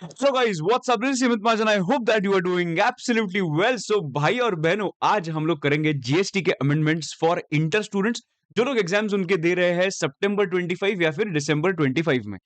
So guys, what's up? This is Simit Majan. I hope that you are doing absolutely well. So भाई और बहनों, आज हम लोग करेंगे जीएसटी के अमेंडमेंट्स फॉर इंटर स्टूडेंट्स जो लोग एग्जाम्स उनके दे रहे हैं सितंबर 25 या फिर दिसंबर 25 में।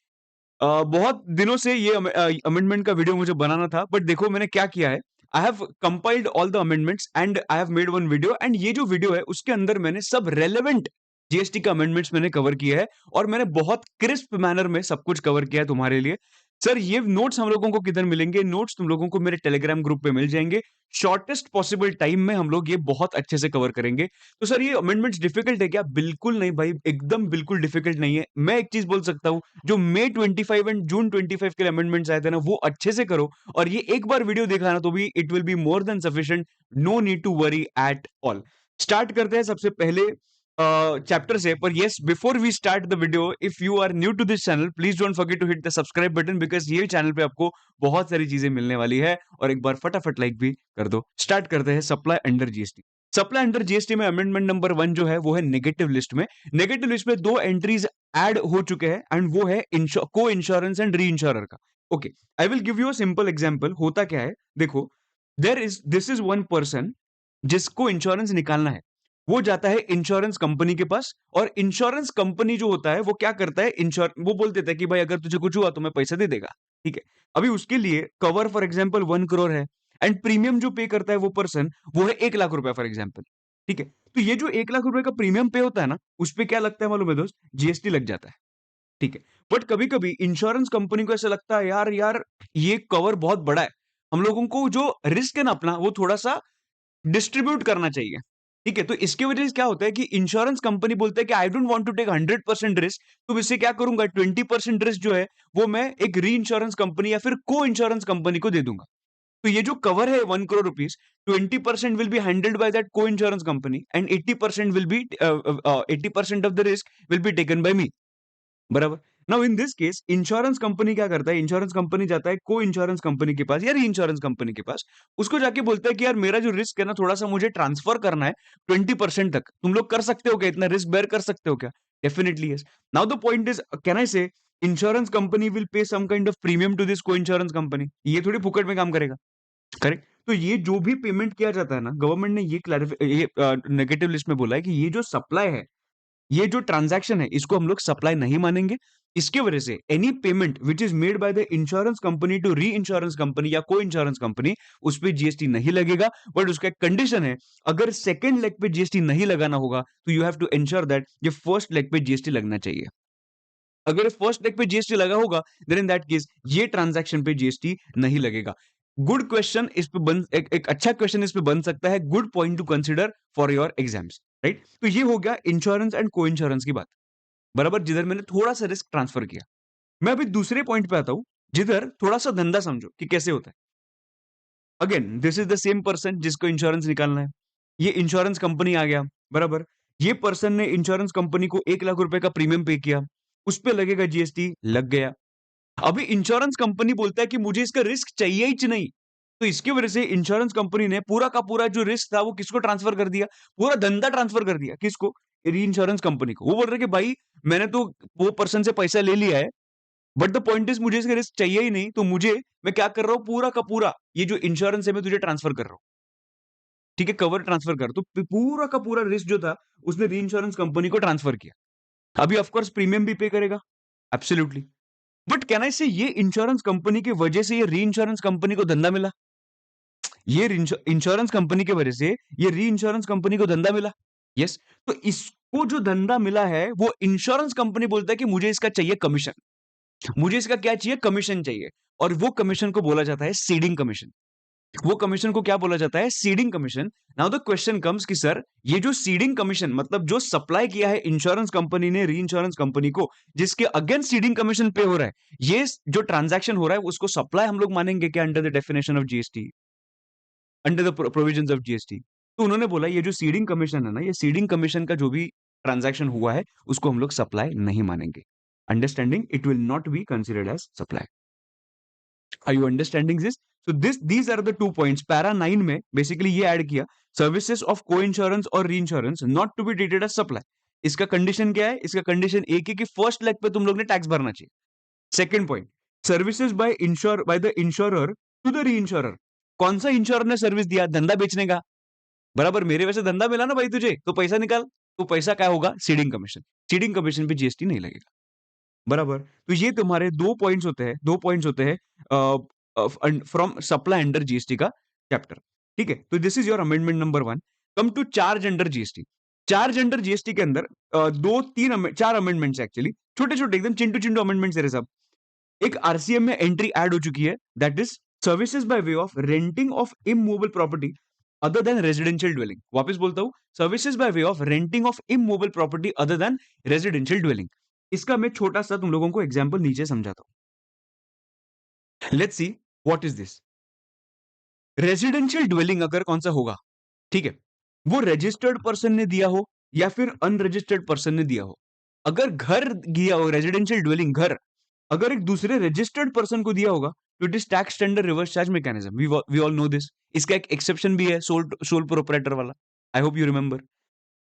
बहुत दिनों से ये अमेंडमेंट का वीडियो मुझे बनाना था, बट देखो मैंने क्या किया है। I have compiled all the amendments and I have made one video, and ये जो वीडियो है उसके अंदर मैंने सब रेलेवेंट जीएसटी का अमेंडमेंट्स मैंने कवर किया है, और मैंने बहुत क्रिस्प मैनर में सब कुछ कवर किया है तुम्हारे लिए। सर ये नोट्स हम लोगों को किधर मिलेंगे? नोट्स तुम लोगों को मेरे टेलीग्राम ग्रुप पे मिल जाएंगे। शॉर्टेस्ट पॉसिबल टाइम में हम लोग ये बहुत अच्छे से कवर करेंगे। तो सर ये अमेंडमेंट्स डिफिकल्ट है क्या? बिल्कुल नहीं भाई, एकदम बिल्कुल डिफिकल्ट नहीं है। मैं एक चीज बोल सकता हूँ, जो मई 25 एंड जून 25 के अमेंडमेंट्स आए थे ना, वो अच्छे से करो, और ये एक बार वीडियो देखा ना तो भी it will be more than sufficient. No need to worry at all. Start करते हैं सबसे पहले चैप्टर से। पर yes, before we start the video, if you are new to this channel, please don't forget to hit the subscribe button, because ये channel पे आपको बहुत सारी चीजें मिलने वाली है। और एक बार फटाफट लाइक भी कर दो। स्टार्ट करते हैं supply under GST. Supply under GST में अमेंडमेंट नंबर 1 जो है वो है नेगेटिव लिस्ट में। नेगेटिव लिस्ट में दो एंट्रीज ऐड हो चुके हैं, एंड वो है को इंश्योरेंस एंड री इंश्योरर का। Okay, I will give you a simple example. होता क्या है, देखो, दिस इज वन पर्सन जिसको इंश्योरेंस निकालना है। वो जाता है इंश्योरेंस कंपनी के पास, और इंश्योरेंस कंपनी जो होता है वो क्या करता है, वो बोल देता है कि भाई अगर तुझे कुछ हुआ तो मैं पैसा दे देगा। ठीक है। अभी उसके लिए कवर फॉर एग्जांपल 1 करोड़ है, एंड प्रीमियम जो पे करता है वो पर्सन, वो है 1 लाख रुपया फॉर एग्जांपल। ठीक है। तो ये जो 1 लाख रुपए का प्रीमियम पे होता है ना, उस पे क्या लगता है मालूम है दोस्त? जीएसटी लग जाता है। ठीक है। बट कभी कभी इंश्योरेंस कंपनी को ऐसा लगता है, यार यार ये कवर बहुत बड़ा है, हम लोगों को जो रिस्क है ना अपना, वो थोड़ा सा डिस्ट्रीब्यूट करना चाहिए। ठीक है। तो इसकी वजह से क्या होता है कि इंश्योरेंस कंपनी बोलते हैं कि I don't want to take 100% risk, तो इससे क्या करूंगा, 20% रिस्क जो है वो मैं एक री इंश्योरेंस कंपनी या फिर को इंश्योरेंस कंपनी को दे दूंगा। तो ये जो कवर है 1 crore rupees, 20% will be handled by that को insurance company, and 80% will be 80% of the risk will be taken by me. बराबर। Now in this case insurance company क्या करता है, इंश्योरेंस कंपनी जाता है को इंश्योरेंस कंपनी के पास या री इंश्योरेंस कंपनी के पास। उसको जाके बोलता है कि यार मेरा जो रिस्क है ना, थोड़ा सा मुझे ट्रांसफर करना है 20% तक। तुम लोग कर सकते हो क्या? इतना रिस्क बेयर कर सकते हो क्या? Definitely yes. Now the point is, can I say insurance company will pay some kind of premium to this को इंश्योरेंस कंपनी? ये थोड़ी फुकट में काम करेगा। करेक्ट। तो ये जो भी पेमेंट किया जाता है ना, गवर्नमेंट ने ये नेगेटिव लिस्ट में बोला है कि ये जो सप्लाई है, ये जो ट्रांजैक्शन है, इसको हम लोग सप्लाई नहीं मानेंगे। इसके वजह से any payment which is made by the insurance company to reinsurance company या को इंश्योरेंस कंपनी, उस पर जीएसटी नहीं लगेगा। बट उसका एक कंडीशन है, अगर सेकंड लेग पे जीएसटी नहीं लगाना होगा तो you have to insure that ये फर्स्ट लेग पे जीएसटी लगना चाहिए। अगर फर्स्ट लेग पे जीएसटी लगा होगा, देन इन दैट केस ये ट्रांजैक्शन पे जीएसटी नहीं लगेगा। गुड क्वेश्चन इस पे एक अच्छा क्वेश्चन इस पे बन सकता है। Good point two consider for your exams. Right. तो ये हो गया इंश्योरेंस एंड को इंश्योरेंस की बात। बराबर, जिधर मैंने थोड़ा सा रिस्क ट्रांसफर किया। मैं अभी दूसरे पॉइंट पे आता हूं, जिधर थोड़ा सा धंधा समझो कि कैसे होता है। Again this is the same person जिसको इंश्योरेंस निकालना है। ये इंश्योरेंस कंपनी आ गया। बराबर। ये पर्सन ने इंश्योरेंस कंपनी को 1 लाख रुपए का प्रीमियम पे किया, उस पे लगेगा जीएसटी, लग गया। अभी इंश्योरेंस कंपनी बोलता है कि मुझे इसका रिस्क चाहिए ही नहीं। तो इसकी वजह से इंश्योरेंस कंपनी ने पूरा का पूरा जो रिस्क था वो किसको ट्रांसफर कर दिया? पूरा धंधा ट्रांसफर कर दिया। किसको? री इंश्योरेंस कंपनी को। वो बोल रहे कि भाई मैंने तो वो पर्सन से पैसा ले लिया है, बट द पॉइंट इज मुझे इसका रिस्क चाहिए ही नहीं, तो मुझे, मैं क्या कर रहा हूं, पूरा का पूरा ये जो इंश्योरेंस है मैं तुझे ट्रांसफर कर रहा हूं। ठीक है, कवर ट्रांसफर कर। तो पूरा का पूरा रिस्क जो था उसने री इंश्योरेंस कंपनी को ट्रांसफर किया। अभी ऑफकोर्स प्रीमियम भी पे करेगा, एब्सोल्युटली। बट कैन आई से ये इंश्योरेंस कंपनी की वजह से ये री इंश्योरेंस कंपनी को धंधा मिला? ये इंश्योरेंस कंपनी की वजह से ये री इंश्योरेंस कंपनी को धंधा मिला। यस। तो इसको जो धंधा मिला है, वो इंश्योरेंस कंपनी बोलता है कि मुझे इसका चाहिए कमीशन। मुझे इसका क्या चाहिए? कमीशन चाहिए। और वो कमीशन को बोला जाता है सीडिंग कमीशन। वो कमीशन को क्या बोला जाता है? Seeding commission. Now the question comes कि सर ये जो सीडिंग कमीशन, मतलब जो सप्लाई किया है इंश्योरेंस कंपनी ने री इंश्योरेंस कंपनी को, जिसके अगेंस्ट सीडिंग कमीशन पे हो रहा है, ये जो ट्रांजैक्शन हो रहा है उसको सप्लाई हम लोग मानेंगे क्या under the definition of GST, under the provisions of GST? तो उन्होंने बोला ये जो सीडिंग कमीशन है ना, ये सीडिंग कमीशन का जो भी ट्रांजैक्शन हुआ है उसको हम लोग सप्लाई नहीं मानेंगे। Understanding? It will not be considered as supply. Are you understanding this? So these are the 2 points. Para 9 में basically ये ऐड किया, सर्विसेज ऑफ को इंश्योरेंस और reinsurance not to be treated as supply. इसका condition क्या है? इसका condition एक है कि फर्स्ट लेग पे तुम लोग ने टैक्स भरना चाहिए। Second point, services by the insurer to the reinsurer. कौन सा इंश्योरर ने सर्विस दिया? धंधा बेचने का। बराबर, मेरे वैसे धंधा मिला ना भाई तुझे, तो पैसा निकाल। तो पैसा क्या होगा? Seeding commission. सीडिंग कमीशन पे जीएसटी नहीं लगेगा। बराबर। तो ये तुम्हारे दो पॉइंट्स होते हैं फ्रॉम सप्लाई अंडर जीएसटी का चैप्टर। ठीक है, तो this is your amendment number 1। Come to charge under GST. Charge under GST के अंदर चार अमेंडमेंट्स एक्चुअली, छोटे छोटे एकदम चिंटू चिंटू अमेंडमेंट्स है सब। एक आरसीएम में एंट्री ऐड हो चुकी है, that is services by way of renting of immovable property other than residential dwelling. वापस बोलता हूं, services by way of renting of immovable property other than residential dwelling. इसका मैं छोटा सा तुम लोगों को एग्जांपल नीचे समझाता हूं। Let's see what is this. Residential dwelling अगर कौन सा होगा, ठीक है, वो रजिस्टर्ड पर्सन ने दिया हो या फिर अनरजिस्टर्ड पर्सन ने दिया हो। अगर घर दिया हो, रेजिडेंशियल ड्वेलिंग घर, अगर एक दूसरे रजिस्टर्ड पर्सन को दिया होगा, तो it is tax under reverse charge mechanism. We all know this. इसका एक एक्सेप्शन भी है, सोल प्रोप्राइटर वाला। I hope you remember.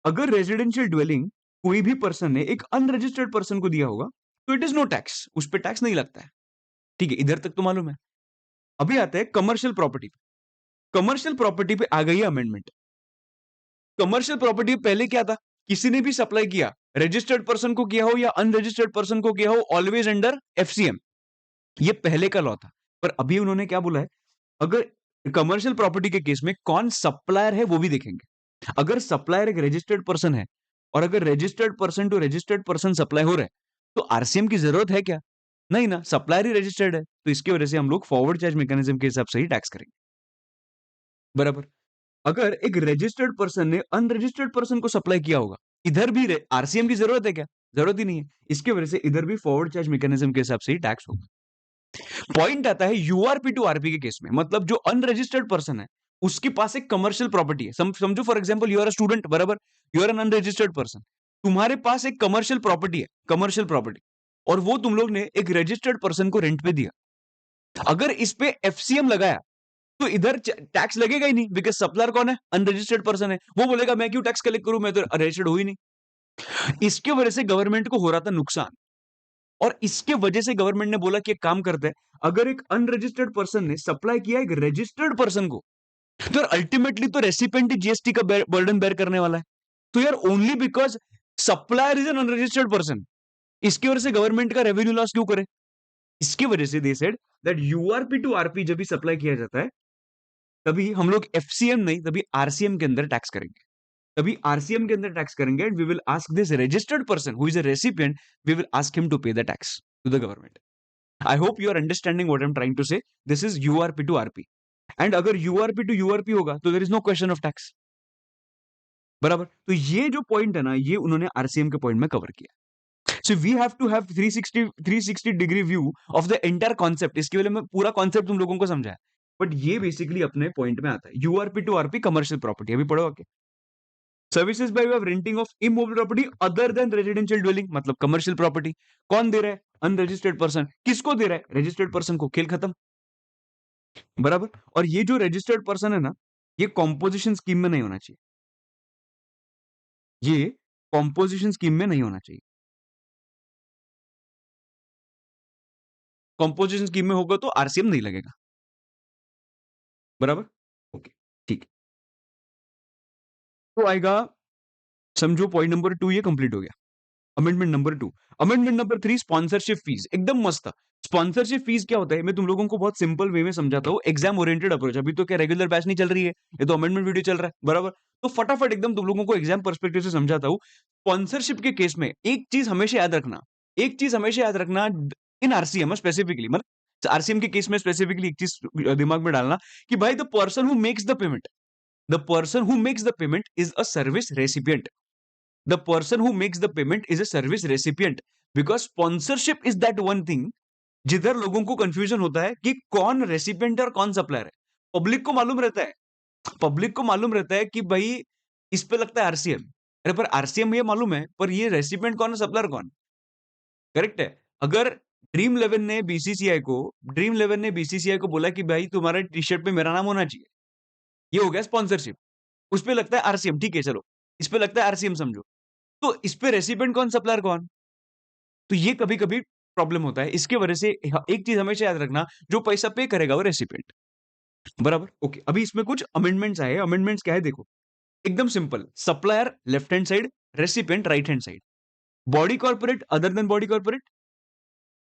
अगर रेजिडेंशियल ड्वेलिंग कोई भी पर्सन ने एक अनरजिस्टर्ड पर्सन को दिया होगा, तो इट इज नो टैक्स, उस पर टैक्स नहीं लगता है। ठीक है, इधर तक तो मालूम है। अभी आता है कमर्शियल प्रॉपर्टी। कमर्शियल प्रॉपर्टी पे आ गई है अमेंडमेंट। कमर्शियल प्रॉपर्टी पहले क्या था? किसी ने भी सप्लाई किया, रजिस्टर्ड पर्सन को किया हो या अनरजिस्टर्ड पर्सन को किया हो, ऑलवेज अंडर एफसीएम। ये पहले का लॉ था। पर अभी उन्होंने क्या बोला है, अगर कमर्शियल प्रॉपर्टी के केस में कौन सप्लायर है वो भी देखेंगे। अगर सप्लायर एक रजिस्टर्ड पर्सन है और अगर registered person to registered person supply हो रहा है, तो आरसीएम की जरूरत है क्या? नहीं ना, सप्लायर ही रजिस्टर्ड है, तो इसकी वजह से हम लोग फॉरवर्ड चार्ज मैकेनिज्म के हिसाब से ही टैक्स करेंगे। बराबर। अगर एक रजिस्टर्ड पर्सन ने अनरजिस्टर्ड पर्सन को सप्लाई किया होगा, इधर भी आरसीएम की जरूरत है क्या? जरूरत ही नहीं है। इसकी वजह से इधर भी फॉरवर्ड चार्ज मैकेनिज्म के हिसाब से ही टैक्स होगा। पॉइंट आता है यूआरपी टू आरपी के केस में, मतलब जो अनरजिस्टर्ड पर्सन है उसके पास एक कमर्शियल प्रॉपर्टी है। समझो for example you are a student, बराबर, you are an unregistered person, तुम्हारे पास एक कमर्शियल प्रॉपर्टी है, कमर्शियल प्रॉपर्टी, और वो तुम लोग ने एक रजिस्टर्ड पर्सन को रेंट पे दिया। अगर इस पे एफसीएम लगाया तो इधर टैक्स लगेगा ही नहीं, बिकॉज सप्लायर कौन है? अनरजिस्टर्ड पर्सन है। वो बोलेगा मैं क्यों टैक्स कलेक्ट करूं, मैं तो रजिस्टर्ड हुई नहीं। इसके वजह से गवर्नमेंट को हो रहा था नुकसान, और इसके वजह से गवर्नमेंट ने बोला कि एक काम करते हैं, अगर एक अनरजिस्टर्ड पर्सन ने सप्लाई किया एक रजिस्टर्ड पर्सन को, तो अल्टीमेटली तो रेसिपेंट ही जीएसटी का बर्डन बेयर करने वाला है। तो यार only because supplier is an unregistered person, इसकी वजह से गवर्नमेंट का रेवेन्यू लॉस क्यों करे? इसकी वजह से they said that URP to RP जब भी सप्लाई किया जाता है, तभी हम लोग एफसीएम नहीं, तभी आरसीएम के अंदर टैक्स करेंगे। तभी आरसीएम के अंदर टैक्स करेंगे, and we will ask this registered person who is a recipient, we will ask him to pay the tax to the government. I hope you are understanding what I am trying to say. This is URP to RP, and अगर URP to URP होगा तो there is no question of tax. बराबर। तो ये जो point है ना, ये उन्होंने आरसीएम के पॉइंट में कवर किया। So we have to have 360 degree view of the entire concept. इसके लिए मैं पूरा कॉन्सेप्ट तुम लोगों को समझाया, बट ये बेसिकली अपने पॉइंट में आता है। URP to RP commercial property अभी पढ़ो आके। Services by way of renting of immovable property other than residential dwelling, मतलब कमर्शियल प्रॉपर्टी। कौन दे रहा है? Unregistered person. किसको दे रहा है? रजिस्टर्ड पर्सन को। खेल खत्म। बराबर। और ये जो रजिस्टर्ड पर्सन है ना, ये कॉम्पोजिशन स्कीम में नहीं होना चाहिए। ये कॉम्पोजिशन स्कीम में नहीं होना चाहिए। कॉम्पोजिशन स्कीम में होगा तो आरसीएम नहीं लगेगा। बराबर। ओके, ठीक है। तो आएगा, समझो पॉइंट नंबर 2 ये कंप्लीट हो गया। Amendment number 2। Amendment number 3, sponsorship fees. एकदम मस्त था। स्पॉन्सरशिप फीस क्या होता है, मैं तुम लोगों को बहुत सिंपल वे में समझाता हूँ, एग्जाम ओरिएंटेड अप्रोच। अभी तो क्या रेगुलर बैच नहीं चल रही है, ये तो अमेंडमेंट वीडियो चल रहा है, बराबर। तो फटाफट एकदम तुम लोगों को एग्जाम पर्सपेक्टिव से समझाता हूँ। स्पॉन्सरशिप के केस में एक चीज हमेशा याद रखना, एक चीज हमेशा याद रखना, इन आरसीएम स्पेसिफिकली, मतलब आरसीएम के केस में स्पेसिफिकली एक चीज दिमाग में डालना कि भाई the person who makes the payment, the person who makes the payment is a service recipient. The person who makes the payment is a service recipient, because sponsorship is that one thing जिधर लोगों को confusion होता है कि कौन recipient है और कौन सप्लायर है। पब्लिक को मालूम रहता है, पब्लिक को मालूम रहता है कि भाई इस पे लगता है आरसीएम। अरे पर आरसीएम ये मालूम है, पर ये रेसिपिएंट कौन है, सप्लायर कौन? करेक्ट है। अगर ड्रीम इलेवन ने बीसीसीआई को बोला कि भाई तुम्हारे टी शर्ट पे मेरा नाम होना चाहिए, ये हो गया स्पॉन्सरशिप। उस पे लगता है आरसीएम, ठीक है चलो, इस पे लगता है आरसीएम समझो। तो इस पे रेसिपिएंट कौन, सप्लायर कौन? तो ये कभी कभी प्रॉब्लम होता है। इसकी वजह से एक चीज हमेशा याद रखना, जो पैसा पे करेगा वो रेसिपिएंट, बराबर। ओके, अभी इसमें कुछ अमेंडमेंट्स आए। अमेंडमेंट्स क्या है देखो, एकदम simple. Supplier left hand side, recipient right hand side, body corporate other than body corporate,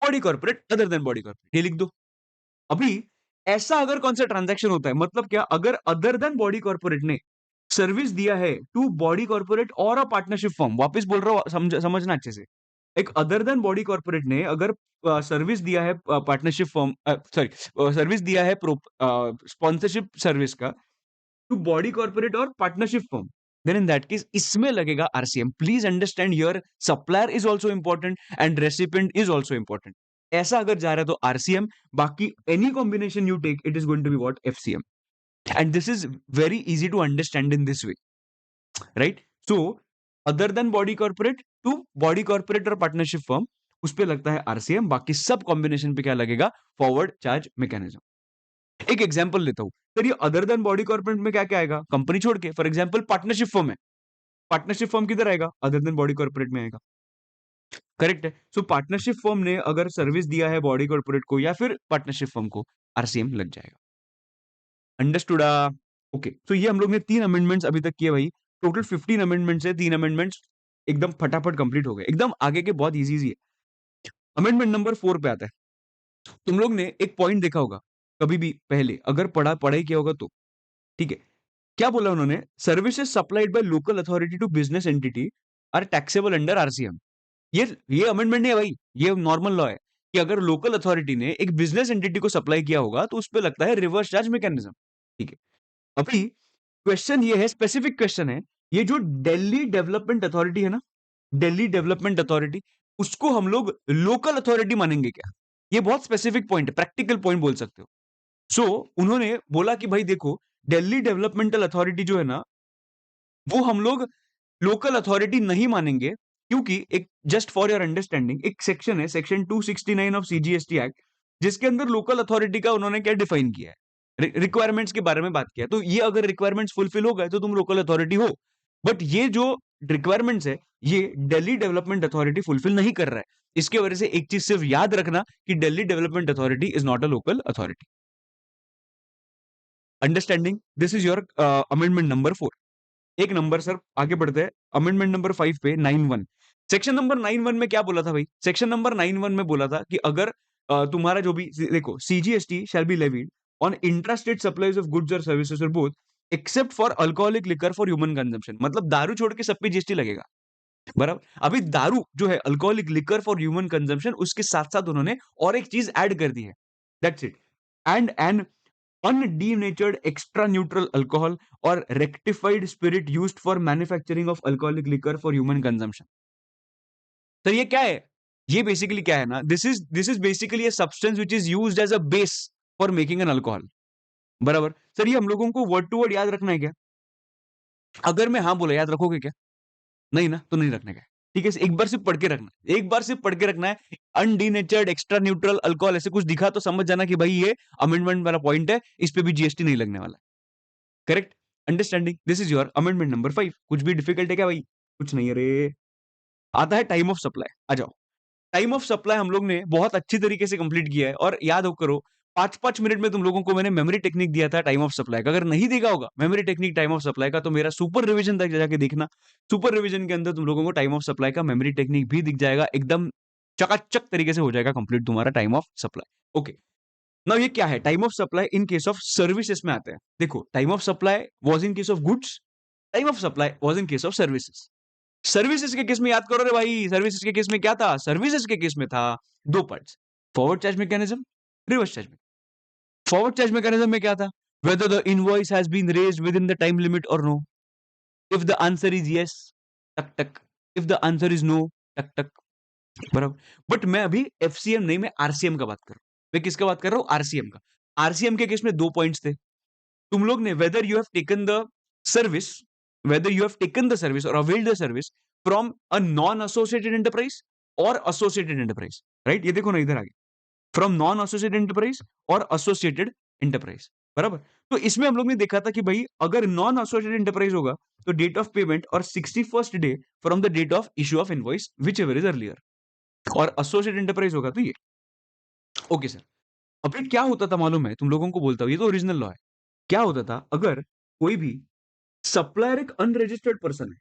body corporate other than body corporate, ये लिख दो। अभी ऐसा अगर कौन सा ट्रांजैक्शन होता है, मतलब क्या, अगर अदर देन बॉडी कॉर्पोरेट ने सर्विस दिया है टू बॉडी कॉर्पोरेट और अ पार्टनरशिप फर्म, वापस बोल रहा हूं, समझना अच्छे से। एक अदर देन बॉडी कॉर्पोरेट ने अगर सर्विस दिया है पार्टनरशिप फर्म, सॉरी, सर्विस दिया है स्पॉन्सरशिप सर्विस का टू बॉडी कॉर्पोरेट और partnership firm, then in that case इसमें लगेगा RCM. Please understand, your supplier is also important and recipient is also important. ऐसा अगर जा रहा है तो आरसीएम, बाकी any combination you take it is going to be what, FCM. And this is very easy to understand in this way, right? So other than body corporate to body corporate और partnership firm, उस पे लगता है RCM, बाकी सब combination पे क्या लगेगा, फॉरवर्ड चार्ज मैकेनिज्म। एक एग्जांपल लेता हूं सर, ये अदर देन बॉडी कॉर्पोरेट में क्या क्या आएगा, कंपनी छोड़ के। फॉर एग्जांपल पार्टनरशिप फर्म है, पार्टनरशिप फर्म किधर आएगा, अदर देन बॉडी कॉर्पोरेट में आएगा, करेक्ट है। सो पार्टनरशिप फर्म ने अगर सर्विस दिया है बॉडी कॉर्पोरेट को या फिर पार्टनरशिप फर्म को, आरसीएम लग जाएगा। अंडरस्टूड? ओके, तो ये हम लोग ने 3 अमेंडमेंट्स अभी तक किए भाई। टोटल 15 अमेंडमेंट्स है, 3 अमेंडमेंट्स एकदम फटाफट कंप्लीट हो गए, एकदम आगे के बहुत इजी है। अमेंडमेंट नंबर 4 पे आता है। तुम लोग ने एक पॉइंट देखा होगा कभी भी पहले, अगर पढ़ाई किया होगा तो, ठीक है। क्या बोला उन्होंने, services supplied by local authority to business entity are taxable under RCM. ये अमेंडमेंट नहीं है भाई, ये नॉर्मल लॉ है कि अगर लोकल अथॉरिटी ने एक बिजनेस एंटिटी को सप्लाई किया होगा तो उस पे लगता है रिवर्स चार्ज मैकेनिज्म, ठीक है। अभी क्वेश्चन ये है, स्पेसिफिक क्वेश्चन है, ये जो दिल्ली डेवलपमेंट अथॉरिटी है ना, दिल्ली डेवलपमेंट अथॉरिटी, उसको हम लोग लोकल अथॉरिटी मानेंगे क्या? ये बहुत स्पेसिफिक पॉइंट है, प्रैक्टिकल पॉइंट बोल सकते हो। सो उन्होंने बोला कि भाई देखो, दिल्ली डेवलपमेंटल अथॉरिटी जो है ना, वो हम लोग लोकल अथॉरिटी नहीं मानेंगे, क्योंकि एक, जस्ट फॉर योर अंडरस्टैंडिंग, एक सेक्शन है, सेक्शन 269 ऑफ सीजीएसटी एक्ट, जिसके अंदर लोकल अथॉरिटी का उन्होंने क्या डिफाइन किया है, रिक्वायरमेंट्स के बारे में बात किया है। तो ये अगर रिक्वायरमेंट्स फुलफिल हो गए तो तुम लोकल अथॉरिटी हो, बट ये जो रिक्वायरमेंट्स है, ये दिल्ली डेवलपमेंट अथॉरिटी फुलफिल नहीं कर रहा है। इसके वजह से एक चीज सिर्फ याद रखना कि Delhi development authority is not a local authority. Understanding? This is your amendment number 4। एक नंबर सर आगे बढ़ते हैं, अमेंडमेंट नंबर 5 पे, 9(1). सेक्शन नंबर 9(1) में क्या बोला था भाई, सेक्शन नंबर 9(1) में बोला था कि अगर तुम्हारा जो भी, देखो, CGST shall be levied on intrastate supplies of goods और सर्विसेज और both, except for alcoholic liquor for human consumption. मतलब दारू छोड़ के सब पे जीएसटी लगेगा, बराबर। अभी दारू जो है, alcoholic liquor for human consumption, उसके साथ साथ उन्होंने और एक चीज ऐड कर दी है, that's it. And an undenatured extra neutral alcohol or rectified spirit used for manufacturing of alcoholic liquor for human consumption। तो ये क्या है, ये बेसिकली क्या है ना, this is basically a substance which is used as a base for making an alcohol, बराबर। Sir ये हम लोगों को वर्ड टू वर्ड याद रखना है क्या? अगर मैं हाँ बोला, याद रखोगे क्या? नहीं ना, तो नहीं रखने का है, ठीक है। एक बार सिर्फ पढ़ के रखना, एक बार सिर्फ पढ़ के रखना है। अनडीनेचर्ड एक्स्ट्रा न्यूट्रल अल्कोहल, ऐसे कुछ दिखा तो समझ जाना कि भाई ये अमेंडमेंट वाला पॉइंट है, इस पे भी जीएसटी नहीं लगने वाला, correct? Understanding? This is your amendment number 5। कुछ भी डिफिकल्ट है क्या भाई? कुछ नहीं है रे। आता है टाइम ऑफ सप्लाई, आ जाओ। टाइम ऑफ सप्लाई हम लोग ने बहुत अच्छी तरीके से कंप्लीट किया है, और याद हो करो, 5-5 मिनट में तुम लोगों को मैंने मेमोरी टेक्निक दिया था टाइम ऑफ सप्लाई का। अगर नहीं देखा होगा memory technique time of supply का, तो मेरा सुपर रिवीजन तक जाके देखना। सुपर रिवीजन के अंदर तुम लोगों को टाइम ऑफ सप्लाई का मेमोरी टेक्निक भी दिख जाएगा, एकदम चकाचक तरीके से हो जाएगा कंप्लीट तुम्हारा time of supply. Okay, now ये क्या है, time of supply in case of services में आते हैं। देखो, time of supply was in case of goods, time of supply was in case of services. Services के केस में याद करो रे भाई, सर्विसेज के केस में क्या था, सर्विसेज के केस में था 2 parts, forward charge mechanism, reverse charge mechanism. Forward charge mechanism में क्या था, whether the invoice has been raised within the time limit or no, if the answer is yes, टक टक, if the answer is no, टक टक, बराबर। But मैं अभी एफसीएम नहीं, मैं आरसीएम का बात कर रहा हूं। मैं किसका बात कर रहा हूं, आरसीएम का। आरसीएम के केस में 2 पॉइंट्स थे। तुम लोग ने whether you have taken the service, whether you have taken the service or availed the service from a non-associated enterprise or associated enterprise, right? ये देखो ना इधर आगे, from non-associated enterprise और associated enterprise, बराबर। तो इसमें हम लोग ने देखा था कि भाई अगर नॉन एसोसिएटेड एंटरप्राइज होगा तो डेट ऑफ पेमेंट और 61st day from the date of issue of invoice, whichever is earlier. और एसोसिएट एंटरप्राइज होगा तो ये। Okay sir. अब फिर क्या होता था मालूम है? तुम लोगों को बोलता हूँ, ये तो ओरिजिनल लॉ है। क्या होता था अगर कोई भी सप्लायर एक अनरजिस्टर्ड पर्सन है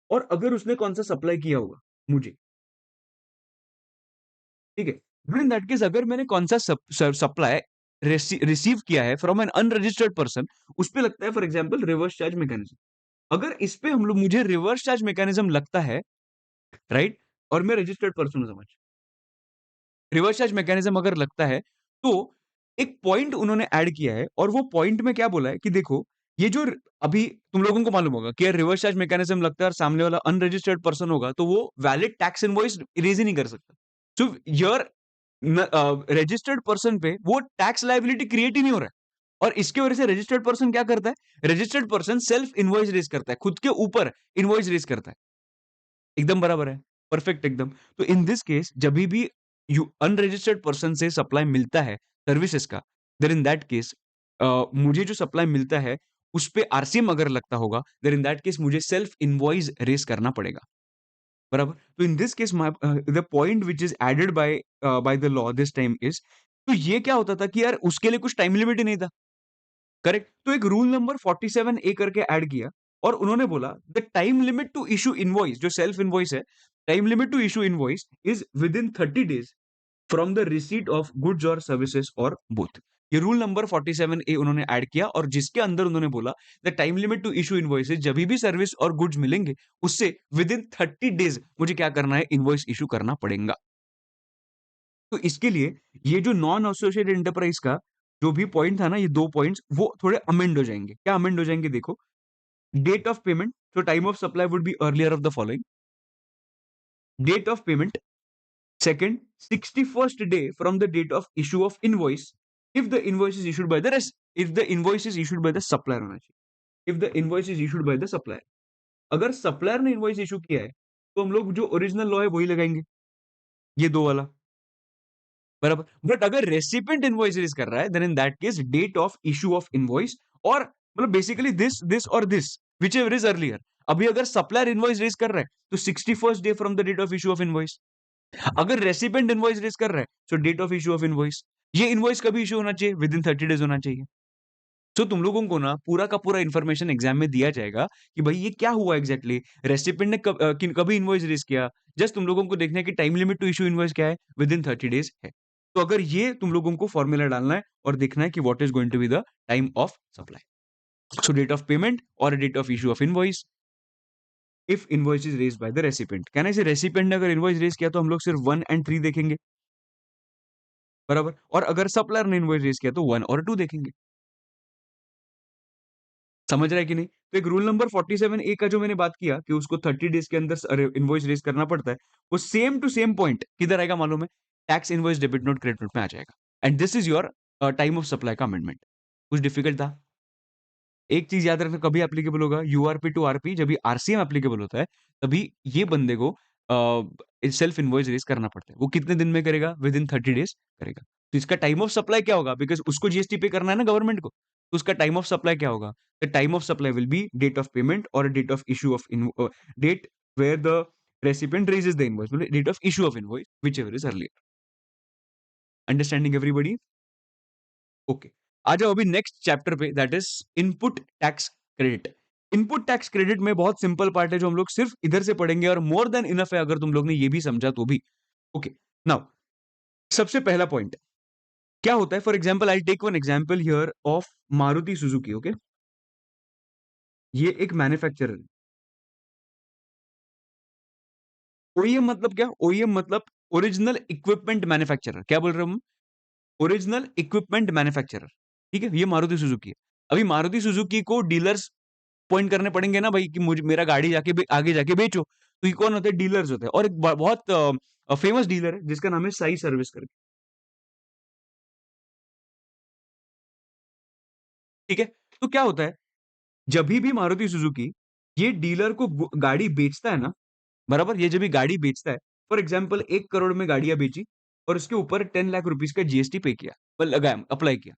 और अगर उसने कौन सा सप्लाई किया होगा मुझे, ठीक है? ड्यूरिंग दैट केस अगर मैंने कौन सा सप्लाई रिसीव किया है फ्रॉम एन अनरजिस्टर्ड पर्सन, उस पे लगता है for example reverse charge mechanism. अगर इस पे हम लोग मुझे रिवर्स चार्ज मैकेनिज्म लगता है, राइट? और मैं रजिस्टर्ड पर्सन हूं, समझ, रिवर्स चार्ज मैकेनिज्म अगर लगता है, तो एक पॉइंट उन्होंने ऐड किया है और वो पॉइंट में क्या बोला है कि देखो, ये जो अभी तुम लोगों को मालूम होगा कि रिवर्स चार्ज मैकेनिज्म लगता है और सामने वाला अनरजिस्टर्ड पर्सन होगा, तो वो वैलिड टैक्स इनवॉइस इरेज ही नहीं कर सकता। सो योर रजिस्टर्ड पर्सन पे वो टैक्स लायबिलिटी क्रिएट ही नहीं हो रहा है। और इसकी वजह से रजिस्टर्ड पर्सन क्या करता है? Registered person self invoice raise करता है, खुद के ऊपर इनवॉइस रेज करता है। एकदम बराबर है, परफेक्ट एकदम। तो इन दिस केस जब भी यू अनरजिस्टर्ड पर्सन से सप्लाई मिलता है सर्विसेज का, देन इन दैट केस मुझे जो सप्लाई मिलता है उस पे आरसीएम अगर लगता होगा, देन इन दैट केस मुझे सेल्फ इनवॉइस रेज करना पड़ेगा, बराबर? तो in this case the point which is added by the law this time is, तो ये क्या होता था कि यार उसके लिए कुछ टाइम लिमिट ही नहीं था, करेक्ट? तो एक रूल नंबर 47 ए करके ऐड किया और उन्होंने बोला the time limit to issue invoice, जो सेल्फ इनवॉइस है, time limit to issue invoice is within 30 days from the receipt of goods और सर्विसेज और बोथ। ये रूल नंबर 47 ए उन्होंने ऐड किया और जिसके अंदर उन्होंने बोला the time limit to issue invoices, जब भी सर्विस और गुड्स मिलेंगे उससे विद इन 30 डेज मुझे क्या करना है? इनवॉइस इशू करना पड़ेगा। तो इसके लिए ये जो नॉन एसोसिएटेड एंटरप्राइज का जो भी पॉइंट था ना, ये 2 पॉइंट्स वो थोड़े अमेंड हो जाएंगे। क्या अमेंड हो जाएंगे? देखो, date of payment, so time of supply would be earlier of the following: date of payment, second, 61st day from the date of issue of invoice, if the invoice is issued by the rest, if the invoice is issued by the supplier होना चाहिए, if the invoice is issued by the supplier। अगर supplier ने invoice issue किया है तो हम लोग जो ओरिजिनल लॉ है वही लगाएंगे, ये दो वाला, बराबर। बट अगर रेसिपिएंट इनवॉइस रिलीज कर रहा है, then in that case date of issue of invoice, और मतलब बेसिकली दिस दिस और this, whichever is earlier. अभी अगर सप्लायर इनवॉइस रेज कर रहा है तो 61st day from the date of issue of invoice. अगर रेसिपिएंट इनवॉइस रेज कर रहा है तो date of issue of invoice. ये इनवॉइस कभी इशू होना चाहिए? विद इन 30 डेज होना चाहिए। सो तुम लोगों को ना पूरा का पूरा इन्फॉर्मेशन एग्जाम में दिया जाएगा कि भाई ये क्या हुआ एग्जैक्टली, रेसिपिएंट ने कभी इनवॉइस रेज किया। जस्ट तुम लोगों को देखना है कि time limit to issue invoice क्या है, विद इन 30 डेज है। तो अगर ये तुम लोगों को फॉर्मूला डालना है और देखना है कि what is going to be the time of supply, so date of payment और date of issue of invoice if invoice is raise by the recipient. कहना है रेसिपिएंट ने अगर इनवॉइस रेज किया तो हम लोग सिर्फ 1 एंड 3 देखेंगे, बराबर। और अगर सप्लायर ने इनवॉइस रेज किया तो 1 और 2 देखेंगे। समझ रहा है कि नहीं? तो एक रूल नंबर 47 ए का जो मैंने बात किया कि उसको 30 डेज के अंदर इनवॉइस रेज करना पड़ता है, वो सेम टू सेम पॉइंट किधर आएगा मालूम है? Tax invoice debit note credit note में आ जाएगा। And this is your time of supply का अमेंडमेंट। कुछ डिफिकल्ट था? एक चीज याद रखना, कभी एप्लीकेबल होगा यूआरपी टू आरपी, जब भी आरसीएम एप्लीकेबल होता है तभी ये बंदे को सेल्फ इनवॉइस रेज करना पड़ता है। वो कितने दिन में करेगा? विद इन 30 डेज करेगा। तो इसका टाइम ऑफ सप्लाई क्या होगा? बिकॉज उसको जीएसटी पे करना है ना गवर्नमेंट को, तो उसका टाइम ऑफ सप्लाई क्या होगा? The time of supply will be date of payment और date of issue of date where the recipient raises the invoice, मतलब date of issue of invoice whichever is earlier. Understanding everybody? Okay. आ जाओ अभी next chapter पे, that is input tax credit. Input tax credit में बहुत simple part है जो हम लोग सिर्फ इधर से पढ़ेंगे और मोर देन इनफ है अगर तुम लोग ने ये भी समझा तो भी। ओके, नाउ सबसे पहला पॉइंट क्या होता है? For example I take one example here of Maruti Suzuki. Okay, ये एक मैन्युफैक्चरर है। ओईएम मतलब क्या? ओईएम मतलब ओरिजिनल इक्विपमेंट मैन्युफैक्चरर। क्या बोल रहे हम? Original equipment manufacturer. ठीक है, ये मारुति सुजुकी है। अभी मारुति सुजुकी को डीलर्स पॉइंट करने पड़ेंगे ना भाई कि मुझे मेरा गाड़ी जाके आगे जाके बेचो। तो ये कौन होते हैं? डीलर्स होते हैं। और एक बहुत फेमस डीलर है जिसका नाम है साई सर्विस करके। ठीक है, तो क्या होता है जब भी मारुति सुजुकी ये डीलर को गाड़ी बेचता है ना, बराबर, ये जब भी गाड़ी बेचता है, फॉर एग्जाम्पल 1 करोड़ में गाड़ियां बेची और उसके ऊपर 10 लाख रुपीज का जीएसटी पे किया, लगाया, अप्लाई किया।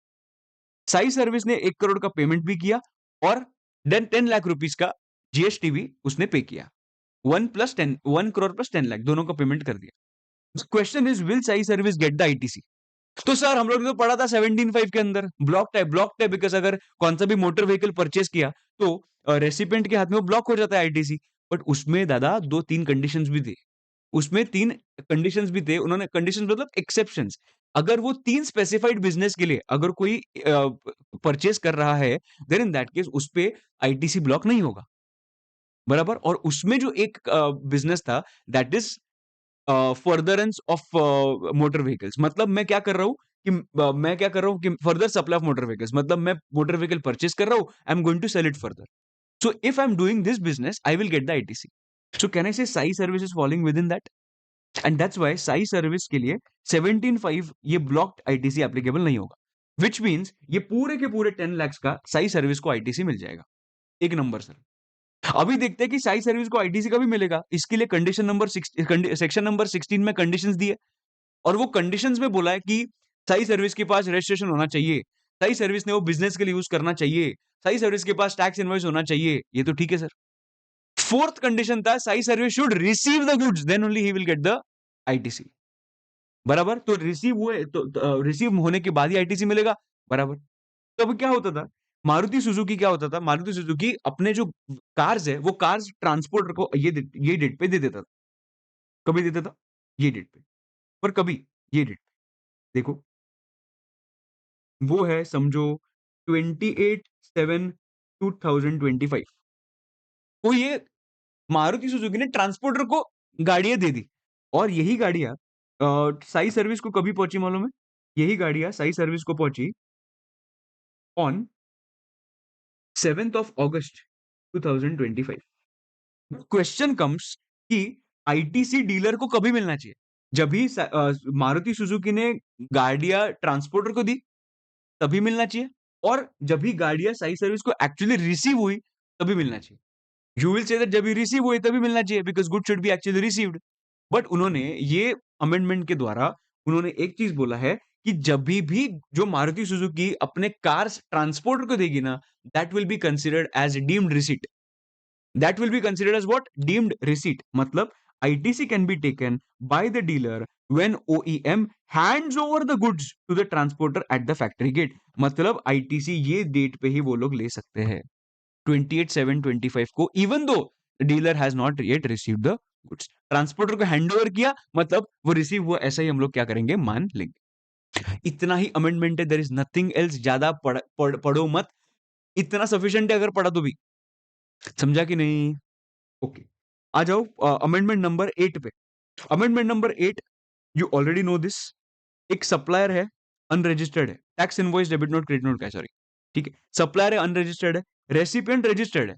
साई सर्विस ने 1 करोड़ का पेमेंट भी किया और देन 10 लाख रुपीज का जीएसटी भी उसने पे किया। 1 + 10, 1 करोड़ + 10 लाख दोनों का पेमेंट कर दिया। Question is will Sai service gate the ITC? तो सर हम लोग ने तो पढ़ा था 17.5 के अंदर ब्लॉक टाइप बिकॉज अगर कौन सा भी मोटर व्हीकल परचेस किया तो रेसिपेंट के हाथ में वो ब्लॉक हो जाता है आईटीसी। बट उसमें दादा दो तीन कंडीशंस भी थे। उसमें तीन कंडीशंस भी थे, उन्होंने कंडीशंस मतलब एक्सेप्शंस। अगर वो तीन स्पेसिफाइड बिजनेस के लिए अगर कोई परचेस कर रहा है, देन इन दैट केस उस पे आईटीसी ब्लॉक नहीं होगा। बराबर। और उसमें जो एक बिजनेस था that is furtherance of motor vehicles. मतलब मैं क्या कर रहा हूं कि मैं क्या कर रहा हूं कि further supply of motor vehicles, मतलब मैं मोटर व्हीकल परचेस कर रहा हूं, I am going to sell it further. So if I am doing this business I will get the ITC. So can I say साई service is following within that? And that's why साई service के लिए 17.5 ये blocked ITC applicable नहीं होगा। Which means ये पूरे के पूरे 10 lakhs का साई सर्विस को आईटीसी मिल जाएगा। एक नंबर सर। अभी देखते हैं कि साई सर्विस को आईटीसी का भी मिलेगा। इसके लिए कंडीशन नंबर सेक्शन नंबर 16 में कंडीशंस दिए और वो कंडीशंस में बोला है कि साई सर्विस के पास रजिस्ट्रेशन होना चाहिए, साई सर्विस ने वो बिजनेस के लिए यूज करना चाहिए, साई सर्विस के पास टैक्स इनवॉइस होना चाहिए। ये तो ठीक है सर। फोर्थ कंडीशन था साई service should receive the goods then only he will get the ITC. बराबर। तो रिसीव हुए तो रिसीव होने के बाद ही आईटीसी मिलेगा। बराबर। तो अब क्या होता था, मारुति सुजुकी क्या होता था, मारुति सुजुकी अपने जो कार्स है वो कार्स ट्रांसपोर्टर को ये डेट पे दे देता था। कभी देता था ये डेट पे, पर कभी ये डेट पे। देखो वो है समझो 28/7/2025 को ये मारुति सुजुकी ने ट्रांसपोर्टर को गाड़ियां दे दी। और यही गाड़ियां साई सर्विस को कभी पहुंची मालूम है? यही गाड़ियां साई सर्विस को पहुंची ऑन 7 August 2025। क्वेश्चन कम्स कि आईटीसी डीलर को कभी मिलना चाहिए? जब भी मारुति सुजुकी ने गाड़ियां ट्रांसपोर्टर को दी तभी मिलना चाहिए, और जब भी गाड़ियां साई सर्विस को एक्चुअली रिसीव हुई तभी मिलना चाहिए। यू विल से दैट जब भी रिसीव हुई तभी मिलना चाहिए because good should be actually received. But उन्होंने ये अमेंडमेंट के द्वारा उन्होंने एक चीज बोला है कि जब भी जो मारुति सुजुकी अपने कार्स ट्रांसपोर्टर को देगी ना, that will be considered as deemed receipt. That will be considered as what? Deemed receipt. मतलब ITC can be taken by the dealer when OEM hands over the goods to the transporter at the factory gate. मतलब ITC ये date पे ही वो लोग ले सकते हैं 28/7/25 को, even though the dealer has not yet received the goods. Transporter को हैंड ओवर किया मतलब वो रिसीव हुआ, ऐसा ही हम लोग क्या करेंगे, मान लेंगे। इतना ही अमेंडमेंट है, देयर इज नथिंग एल्स। ज्यादा पढ़ो मत, इतना सफिशिएंट है अगर पढ़ा तो भी। समझा कि नहीं? ओके। आ जाओ अमेंडमेंट नंबर 8 पे। Amendment number 8, you already know this. एक सप्लायर है, अनरजिस्टर्ड है, tax invoice debit note credit note का, सॉरी, ठीक है। सप्लायर है, अनरजिस्टर्ड है, रेसिपिएंट रजिस्टर्ड है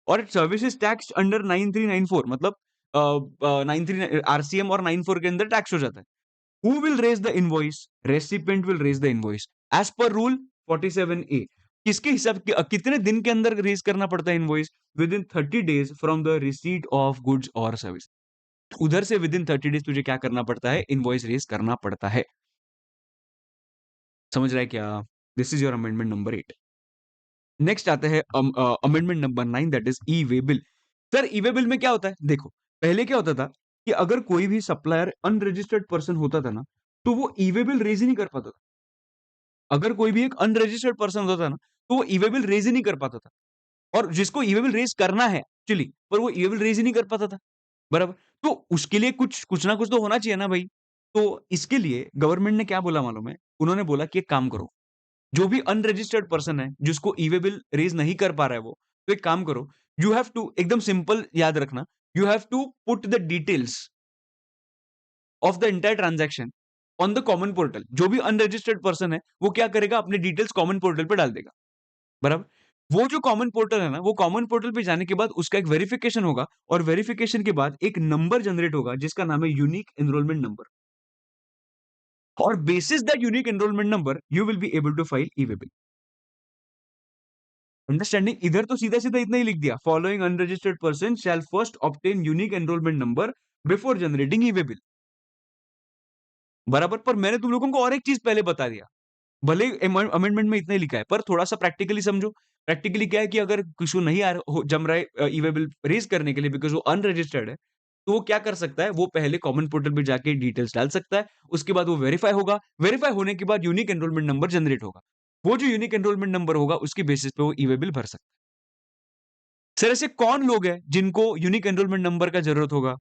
और सर्विसेज टैक्स अंडर 9394, मतलब 93 आरसीएम और 94 के अंदर टैक्स हो जाता है। Who will raise the invoice? Recipient will raise the invoice as per rule 47A। किसके हिसाब कितने दिन के अंदर रेज करना पड़ता है invoice? With in 30 days from the receipt of goods और सर्विस। उधर से विद इन 30 days तुझे क्या करना पड़ता है? इनवॉइस रेज करना पड़ता है। समझ रहा है क्या? This is your amendment number 8। Next आते हैं amendment number 9, that is E way bill. Sir E way bill में क्या होता है? देखो पहले क्या होता था कि अगर कोई भी सप्लायर अनरजिस्टर्ड पर्सन होता था ना, तो वो ई वे बिल रेज ही नहीं कर पाता था। अगर कोई भी एक अनरजिस्टर्ड पर्सन होता था ना, तो वो ई वे बिल रेज ही नहीं कर पाता था। और जिसको ई वे बिल रेज करना है एक्चुअली, पर वो ई वे बिल रेज ही नहीं कर पाता था। बराबर। तो उसके लिए कुछ कुछ ना कुछ तो होना चाहिए ना भाई। तो इसके लिए गवर्नमेंट ने क्या बोला मालूम है? उन्होंने बोला कि एक काम करो, जो भी अनरजिस्टर्ड पर्सन है जिसको ई वे बिल रेज नहीं कर पा रहा है वो, तो एक काम करो, यू हैव टू, एकदम सिंपल याद रखना, you have to put the details of the entire transaction on the common portal. जो भी अनरजिस्टर्ड पर्सन है वो क्या करेगा? अपने डिटेल्स कॉमन पोर्टल पे डाल देगा। बराबर। वो जो कॉमन पोर्टल है ना, वो कॉमन पोर्टल पे जाने के बाद उसका एक वेरिफिकेशन होगा और वेरिफिकेशन के बाद एक नंबर जनरेट होगा जिसका नाम है यूनिक एनरोलमेंट नंबर। और basis that unique enrolment number you will be able to file e way bill. Understanding? इधर तो सीधा सीधा इतना ही लिख दिया, following unregistered person shall first obtain unique enrolment number before generating e way bill. बराबर। पर मैंने तुम लोगों को और एक चीज पहले बता दिया, भले अमेंडमेंट में इतना ही लिखा है पर थोड़ा सा प्रैक्टिकली समझो। प्रैक्टिकली क्या है कि अगर किसी को नहीं जम रहा है ई वे बिल रेज करने के लिए बिकॉज वो अनरजिस्टर्ड है, तो वो क्या कर सकता है, वो पहले कॉमन पोर्टल पे जाके डिटेल्स डाल सकता है, उसके बाद वो वेरीफाई होगा, वेरीफाई होने के बाद यूनिक एनरोलमेंट नंबर जनरेट होगा। वो जो यूनिक एनरोलमेंट नंबर होगा, उसके बेसिस पे वो ई-वे बिल भर सकता है। सर ऐसे कौन लोग हैं जिनको यूनिक एनरोलमेंट नंबर का जरूरत होगा?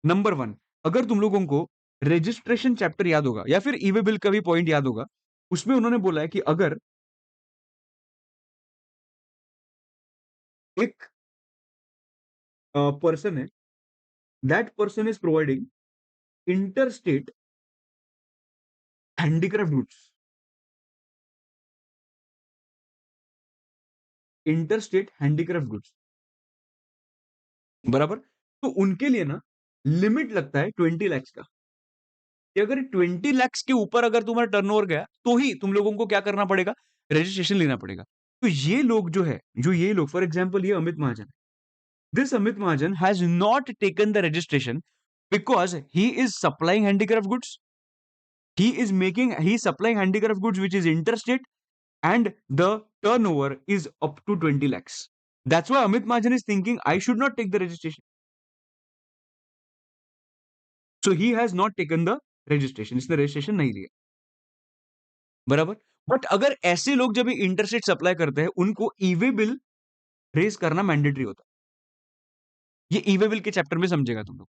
नंबर 1, अगर तुम लोगों को रजिस्ट्रेशन चैप्टर याद होगा या फिर ई-वे बिल का भी पॉइंट याद होगा, उसमें उन्होंने बोला है कि अगर एक पर्सन है, that person is providing interstate handicraft goods, interstate handicraft goods, बराबर? तो उनके लिए ना लिमिट लगता है 20 लाख का, कि अगर 20 लाख के ऊपर अगर तुम्हारा टर्नओवर गया, तो ही तुम लोगों को क्या करना पड़ेगा? रजिस्ट्रेशन लेना पड़ेगा। तो ये लोग जो है, जो ये लोग फॉर एग्जांपल ये Amit Mahajan, this Amit Mahajan has not taken the registration because he is supplying handicraft goods, he is supplying handicraft goods which is interstate, and the turnover is up to 20 lakhs. That's why Amit Mahajan is thinking I should not take the registration. So he has not taken the registration. इसने registration नहीं लिया, बराबर? But अगर ऐसे लोग जब interstate supply करते हैं, उनको ई-वे बिल रेज करना मैंडेटरी होता है। ये ई-वे बिल के चैप्टर में समझेगा तुम लोग।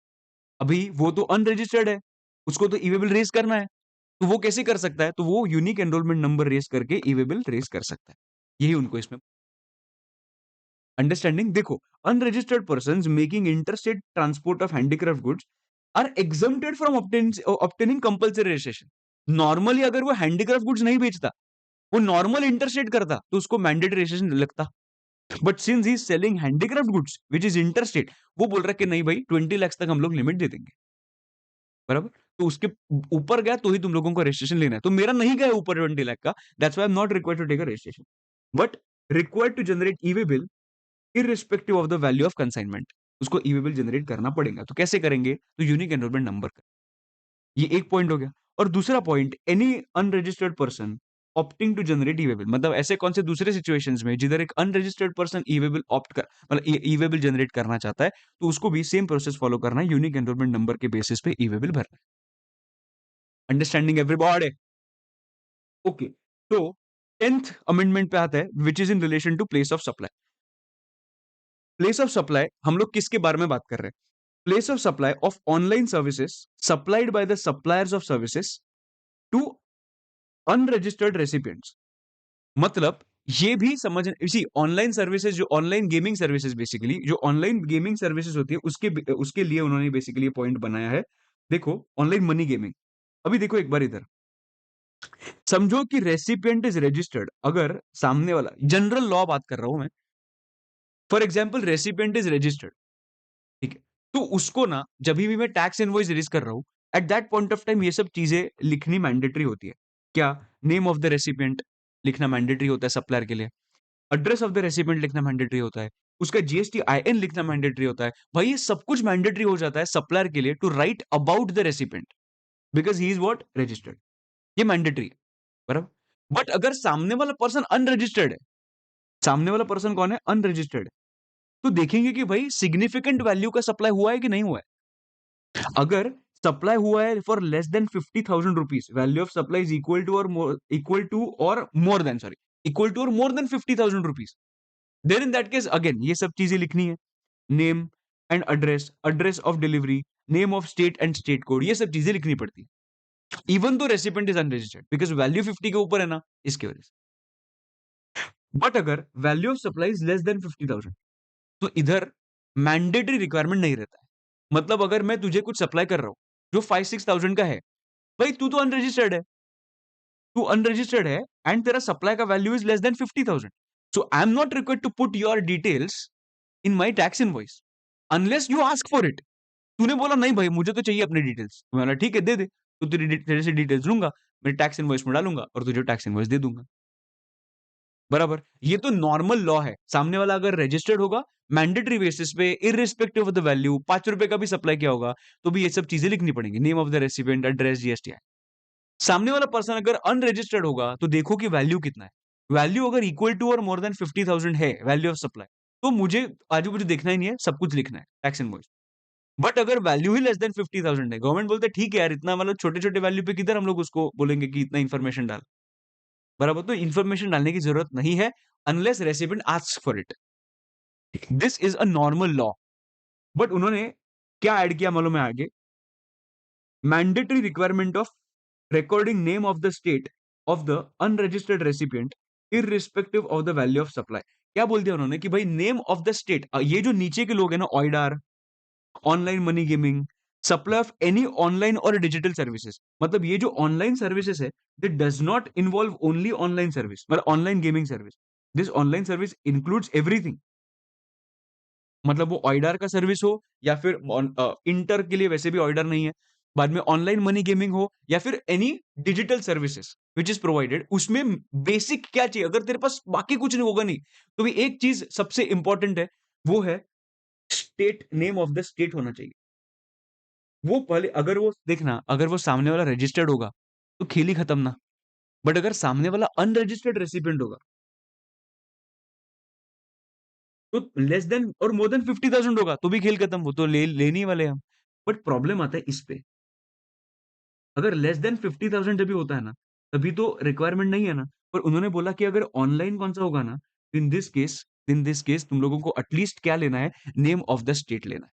अभी वो तो अनरजिस्टर्ड है, उसको तो ई-वे बिल रेज करना है। तो वो कैसे कर सकता है? तो वो यूनिक एनरोलमेंट नंबर रेज करके ई-वे बिल रेज कर सकता है। यही उनको इसमें अंडरस्टैंडिंग देखो, unregistered persons making interstate transport of handicraft goods are exempted from obtaining compulsory registration. Normally अगर वो हैंडीक्राफ्ट गुड्स नहीं बेचता, वो नॉर्मल इंटरस्टेट करता, तो उसको मैंडेटरी रजिस्ट्रेशन लगता। But since he is selling handicraft goods which is interstate, वो बोल रहा है कि नहीं भाई 20 लाख तक हम लोग लिमिट दे देंगे, बराबर? तो उसके ऊपर गया तो ही तुम लोगों को रजिस्ट्रेशन लेना है। तो मेरा नहीं गया ऊपर 20 लाख का, that's why I am not required to take a registration, but required to generate e way bill irrespective of the value of consignment. उसको ई-वे बिल जनरेट करना पड़ेगा। तो कैसे करेंगे? तो यूनिक एनरोलमेंट नंबर का। ये एक पॉइंट हो गया। और दूसरा point, any unregistered person opting to generate e way bill, मतलब ऐसे कौन से दूसरे सिचुएशंस में जिधर एक unregistered person e way bill opt कर, मतलब ई-वे बिल जनरेट करना चाहता है, तो उसको भी सेम प्रोसेस फॉलो करना है, यूनिक एनरोलमेंट नंबर के बेसिस पे ई-वे बिल भरना है। Understanding everybody? ओके। तो 10th अमेंडमेंट पे आता है, which is in relation to place of supply. Place of supply हम लोग किसके बारे में बात कर रहे हैं? Place of supply of online services supplied by the suppliers of services to unregistered recipients. मतलब ये भी समझ, इसी ऑनलाइन सर्विसेज, जो ऑनलाइन गेमिंग सर्विसेज, बेसिकली जो ऑनलाइन गेमिंग सर्विसेज होती है, उसके लिए उन्होंने बेसिकली पॉइंट बनाया है। देखो, ऑनलाइन मनी गेमिंग, अभी देखो एक बार इधर समझो कि रेसिपिएंट इज रजिस्टर्ड, अगर सामने वाला, जनरल लॉ बात कर रहा हूं मैं, for example recipient is registered, ठीक है? तो उसको ना, जब भी मैं टैक्स इनवॉइस रिलीज कर रहा हूं, at that point of time ये सब चीजें लिखनी मैंडेटरी होती है। क्या? नेम ऑफ द रेसिपिएंट लिखना मैंडेटरी होता है सप्लायर के लिए, एड्रेस ऑफ द रेसिपिएंट लिखना मैंडेटरी होता है, उसका जीएसटी आईएन लिखना मैंडेटरी होता है। भाई ये सब कुछ मैंडेटरी हो जाता है सप्लायर के लिए, to write about the recipient, because he is what, registered. ये मैंडेटरी है, बराबर? बट अगर सामने वाला पर्सन अनरजिस्टर्ड है, सामने वाला पर्सन कौन है? अनरजिस्टर्ड है, तो देखेंगे कि भाई सिग्निफिकेंट वैल्यू का सप्लाई हुआ है कि नहीं हुआ है। अगर सप्लाई हुआ है for less than 50,000 rupees, value of supply is equal to और more than 50,000 rupees, then in that case again ये सब चीजें लिखनी है। Name and address, address of delivery, name of state and state code, ये सब चीजें लिखनी पड़ती है, even though recipient is unregistered, because value 50 के ऊपर है ना, इसकी वजह से। बट अगर value of supply is less than 50,000, तो इधर मैंडेटरी रिक्वायरमेंट नहीं रहता है। मतलब अगर मैं तुझे कुछ सप्लाई कर रहा हूं जो 5-6,000 का है, भाई तू तो अनरजिस्टर्ड है, तू अनरजिस्टर्ड है, एंड तेरा सप्लाई का value is less than 50,000, so I am not required to put your details in my tax invoice unless you ask for it. तूने बोला नहीं भाई मुझे तो चाहिए अपनी डिटेल्स, मैंने ठीक है दे दे, तो तेरे से डिटेल्स लूंगा, मेरे टैक्स इनवॉइस में डालूंगा और तुझे टैक्स इनवॉइस दे दूंगा, बराबर? ये तो नॉर्मल लॉ है। सामने वाला अगर रजिस्टर्ड होगा, मैंडेटरी बेसिस पे, इररिस्पेक्टिव ऑफ द वैल्यू, 5 रुपए का भी सप्लाई किया होगा, तो भी ये सब चीजें लिखनी पड़ेंगी, name of the recipient, address, GST. सामने वाला पर्सन अगर अनरजिस्टर्ड होगा, तो देखो कि वैल्यू कितना है। वैल्यू अगर इक्वल टू और मोर देन 50,000 है वैल्यू ऑफ सप्लाई, तो मुझे आजू बाजू देखना ही नहीं है, सब कुछ लिखना है टैक्स इनवॉइस। बट अगर वैल्यू ही लेस देन 50,000 है, गवर्नमेंट बोलते ठीक है यार, इतना मतलब छोटे छोटे वैल्यू पे किधर हम लोग उसको बोलेंगे कि इतना इन्फॉर्मेशन डाल, बराबर। तो इन्फॉर्मेशन डालने की जरूरत नहीं है unless recipient ask for it. This is a normal law. But उन्होंने क्या ऐड किया मालूम है आगे? Mandatory requirement of recording name of the state of the unregistered recipient irrespective of the value of supply। क्या बोल दिया उन्होंने कि भाई नेम ऑफ द स्टेट, ये जो नीचे के लोग हैं ना, OIDAR, online money gaming, supply of any online और डिजिटल सर्विसेज, मतलब ये जो ऑनलाइन सर्विसेज है, that does not involve only online service, मतलब online gaming service. This online service includes everything, मतलब वो ऑइडार का सर्विस हो या फिर इंटर के लिए वैसे भी ऑइडर नहीं है, बाद में ऑनलाइन मनी गेमिंग हो या फिर any digital services which is provided, उसमें बेसिक क्या चाहिए? अगर तेरे पास बाकी कुछ नहीं होगा नहीं, तो भी एक चीज सबसे इंपॉर्टेंट है, वो है state, name of the state होना चाहिए। वो पहले, अगर वो देखना, अगर वो सामने वाला रजिस्टर्ड होगा तो खेल ही खत्म ना। बट अगर सामने वाला अनरजिस्टर्ड रेसिपिएंट होगा तो लेस देन और मोर देन 50,000 होगा तो भी खेल खत्म, वो तो लेने ही वाले हम। बट प्रॉब्लम आता है इस पे, अगर लेस देन 50,000 जब भी होता है ना, तभी तो रिक्वायरमेंट नहीं है ना। पर उन्होंने बोला कि अगर ऑनलाइन कौन सा होगा ना, इन दिस केस तुम लोगों को एटलीस्ट क्या लेना है? नेम ऑफ द स्टेट लेना है।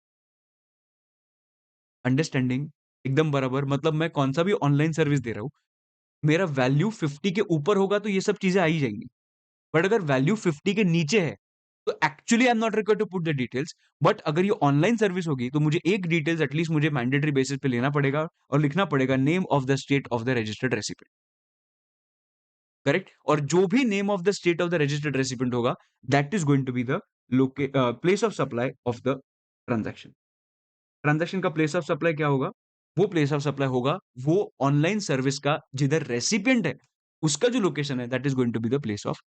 अंडरस्टैंडिंग? एकदम बराबर। मतलब मैं कौन सा भी ऑनलाइन सर्विस दे रहा हूँ, मेरा वैल्यू 50 के ऊपर होगा तो ये सब चीजें आ ही जाएंगी। बट अगर वैल्यू 50 के नीचे है तो actually I am not required to put the details. But अगर ये ऑनलाइन सर्विस होगी तो मुझे एक डिटेल्स एटलीस्ट मुझे मैंडेटरी बेसिस पे लेना पड़ेगा और लिखना पड़ेगा name of the state of the registered recipient. Correct? और जो भी name of the state of the registered recipient होगा, that is going to be the place of supply of the transaction. Transaction का प्लेस ऑफ सप्लाई क्या होगा? वो place of supply होगा वो ऑनलाइन सर्विस का जिधर रेसिपिएंट है, उसका जो लोकेशन है, that is going to be the place of.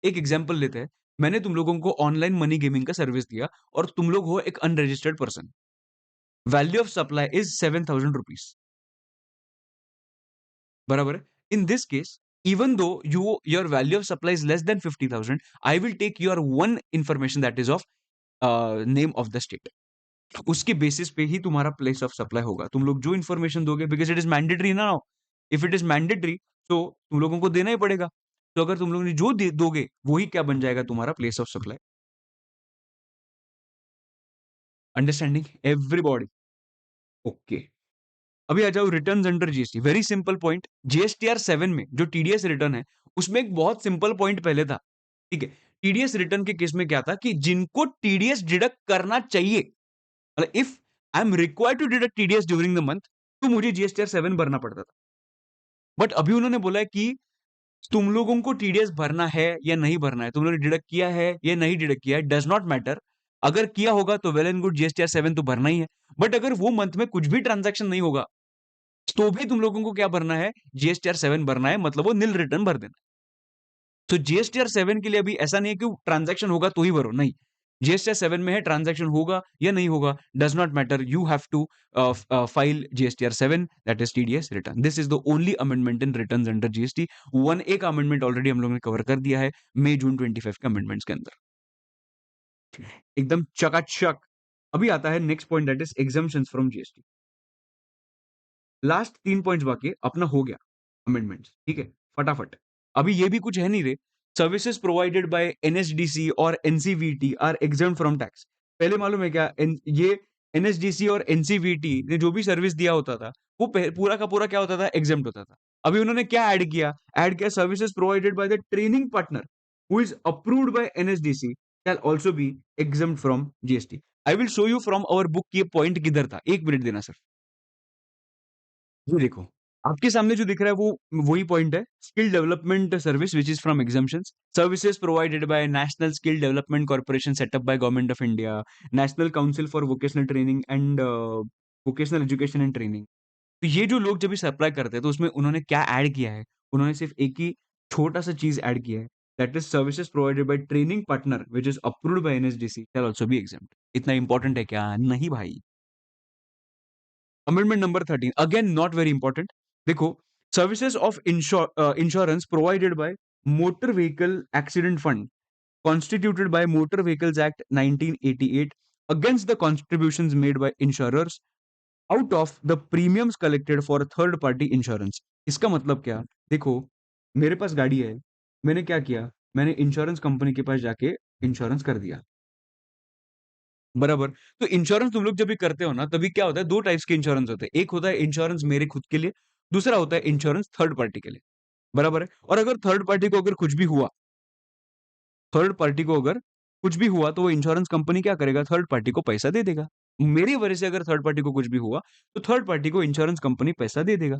एक एग्जांपल लेते हैं। मैंने तुम लोगों को ऑनलाइन मनी गेमिंग का सर्विस दिया और तुम लोग हो एक unregistered person. Value of supply is 7,000 rupees, बराबर है? In this case, even though your value of supply is less than 50,000, I will take your one information that is of name of the state। उसके basis पे ही तुम्हारा place of supply होगा। तुम लोग जो information दोगे, बिकॉज इट इज मैंडेटरी ना। If it is mandatory तो तुम लोगों को देना ही पड़ेगा। तो अगर तुम लोग ने जो दोगे वही क्या बन जाएगा? तुम्हारा place of supply. Understanding everybody? Okay. अभी आ जाओ returns under GST. Very simple point. GSTR 7 में जो टीडीएस रिटर्न है, उसमें एक बहुत सिंपल पॉइंट पहले था। ठीक है? टीडीएस रिटर्न के केस में क्या था कि जिनको टीडीएस डिडक्ट करना चाहिए, मतलब if I am required to deduct TDS during the month, तो मुझे जीएसटीआर 7 भरना पड़ता था। बट अभी उन्होंने बोला है कि तुम लोगों को टीडीएस भरना है या नहीं भरना है, तुम लोगों ने डिडक्ट किया है या नहीं डिडक्ट किया है, डज नॉट मैटर। अगर किया होगा तो वेल एंड गुड, जीएसटीआर 7 तो भरना ही है। बट अगर वो मंथ में कुछ भी ट्रांजैक्शन नहीं होगा तो भी तुम लोगों को क्या भरना है? जीएसटीआर 7 भरना है, मतलब वो निल रिटर्न भर देना। तो जीएसटीआर 7 के लिए अभी ऐसा नहीं है कि ट्रांजैक्शन होगा तो ही भरो, नहीं। जीएसटीआर 7 में है ट्रांजैक्शन होगा या नहीं होगा, does not matter, you have to file GSTR 7, that is TDS return. This is the only amendment in returns under GST. One एक अमेंडमेंट ऑलरेडी हम लोगों ने कवर कर दिया है मई जून 25 के अमेंडमेंट्स के अंदर, एकदम चकाचक। अभी आता है next point, that is exemptions from GST. Last 3 points बाकी है, अपना हो गया अमेंडमेंट्स। ठीक है, फटाफट। अभी ये भी कुछ है नहीं रे। सर्विसेज प्रोवाइडेड बाय एनएसडीसी और NCVT are exempt from tax. पहले मालूम है क्या? ये एनएसडीसी और एनसीवीटी ने जो भी सर्विस दिया होता था, वो पूरा का पूरा क्या होता था? एग्जम्प्ट होता था। अभी उन्होंने क्या ऐड किया? ऐड किया services provided by the training partner who is approved by NSDC shall also be exempt from GST. I will show you from our book कि ये पॉइंट किधर था। एक मिनट देना सर। ये देखो, आपके सामने जो दिख रहा है वो वही पॉइंट है। Skill development service which is from exemptions. Services provided bye national skill development corporation setup by government of India, national council for vocational training and vocational education and training. तो ये जो लोग जब भी सप्लाई करते हैं तो उसमें उन्होंने क्या ऐड किया है? उन्होंने सिर्फ एक ही छोटा सा चीज ऐड किया है, that is services provided by training partner which is approved by NSDC can also be exempt. इतना इंपॉर्टेंट है क्या? नहीं भाई। Amendment number 13 again not very important. देखो, services of insurance provided by motor vehicle accident fund constituted by motor vehicles act 1988 against the contributions made by insurers out of the premiums collected for third party insurance. इसका मतलब क्या? देखो, मेरे पास गाड़ी है, मैंने क्या किया? मैंने इंश्योरेंस कंपनी के पास जाके इंश्योरेंस कर दिया, बराबर? तो इंश्योरेंस तुम लोग जब भी करते हो ना, तभी क्या होता है, 2 टाइप्स के इंश्योरेंस होते हैं। एक होता है इंश्योरेंस मेरे खुद के लिए, दूसरा होता है इंश्योरेंस थर्ड पार्टी के लिए, बराबर है? और अगर थर्ड पार्टी को अगर कुछ भी हुआ, थर्ड पार्टी को अगर कुछ भी हुआ, तो वो इंश्योरेंस कंपनी क्या करेगा? थर्ड पार्टी को पैसा दे देगा। मेरी वजह से अगर थर्ड पार्टी को कुछ भी हुआ, तो थर्ड पार्टी को इंश्योरेंस कंपनी पैसा दे देगा।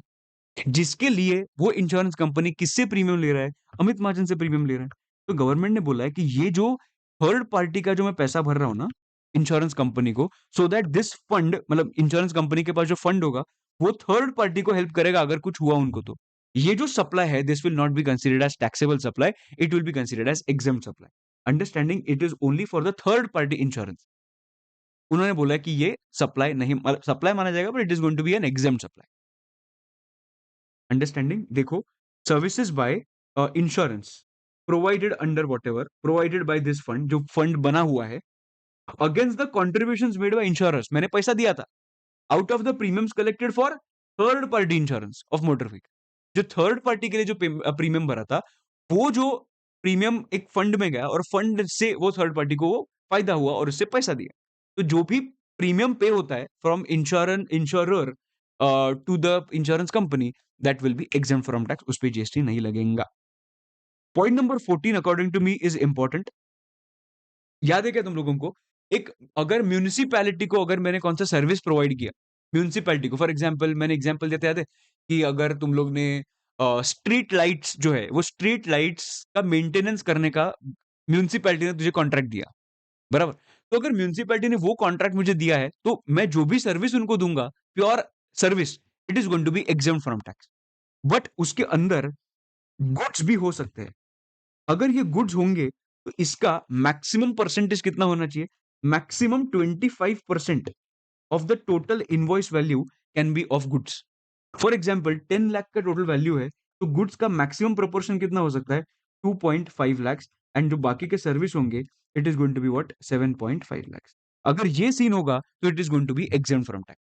जिसके लिए वो इंश्योरेंस कंपनी किससे प्रीमियम ले रहा है? अमित महाजन से प्रीमियम ले रहा है। तो गवर्नमेंट ने बोला है कि ये जो थर्ड पार्टी का जो मैं पैसा भर रहा हूँ ना, इंश्योरेंस कंपनी को, सो दैट दिस फंड, मतलब इंश्योरेंस कंपनी के पास जो फंड होगा, वो थर्ड पार्टी को हेल्प करेगा अगर कुछ हुआ उनको तो। ये जो सप्लाई है, this will not be considered as taxable supply, it will be considered as exempt supply. Understanding it is only for the third party insurance. उन्होंने बोला है कि ये सप्लाई नहीं, सप्लाई माना जाएगा, but it is going to be an exempt supply. Understanding देखो, services by insurance provided under whatever provided by this fund, जो फंड बना हुआ है, against the contributions made by insurers, मैंने पैसा दिया था, out of the premiums collected for third party insurance of motor vehicle. जो थर्ड पार्टी के लिए जो प्रीमियम भरा था, वो जो प्रीमियम एक फंड में गया और फंड से वो थर्ड पार्टी को वो फायदा हुआ और उससे पैसा दिया। तो जो भी प्रीमियम पे होता है from insurer to the insurance company, that will be exempt from tax, उस पे जीएसटी नहीं लगेगा। Point number 14 according to me is important. याद है क्या तुम लोगों को? एक, अगर म्यूनिसिपैलिटी को अगर मैंने कौन सा सर्विस प्रोवाइड किया, म्यूनिसिपैलिटी को, फॉर एग्जांपल मैंने एग्जांपल देते याद है कि अगर तुम लोग ने स्ट्रीट लाइट्स जो है, वो स्ट्रीट लाइट्स का मेंटेनेंस करने का म्यूनिसिपैलिटी ने तुझे कॉन्ट्रैक्ट दिया, बराबर? तो अगर म्यूनिसिपैलिटी ने वो कॉन्ट्रैक्ट मुझे दिया है, तो मैं जो भी सर्विस उनको दूंगा, pure service, it is going to be exempt from tax. But उसके अंदर गुड्स भी हो सकते हैं। अगर ये गुड्स होंगे, तो इसका मैक्सिमम परसेंटेज कितना होना चाहिए? Maximum 25% of the total invoice value can be of goods. For example 10 lakh का टोटल वैल्यू है, तो गुड्स का मैक्सिमम प्रोपोर्शन कितना हो सकता है? 2.5 लाख, एंड जो बाकी के सर्विस होंगे, it is going to be what? 7.5 lakh. अगर ये सीन होगा, तो it is going to be exempt from tax,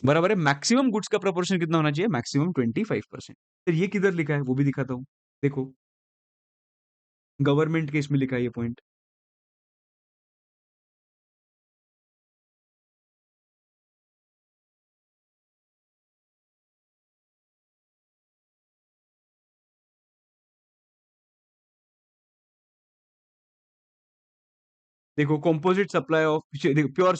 बराबर है? मैक्सिमम गुड्स का प्रोपोर्शन कितना होना चाहिए? मैक्सिमम 25%। फिर ये किधर लिखा है वो भी दिखाता हूं, देखो, गवर्नमेंट के इसमें लिखा है ये पॉइंट। देखो, कंपोजिट सप्लाई ऑफ, देखो, pure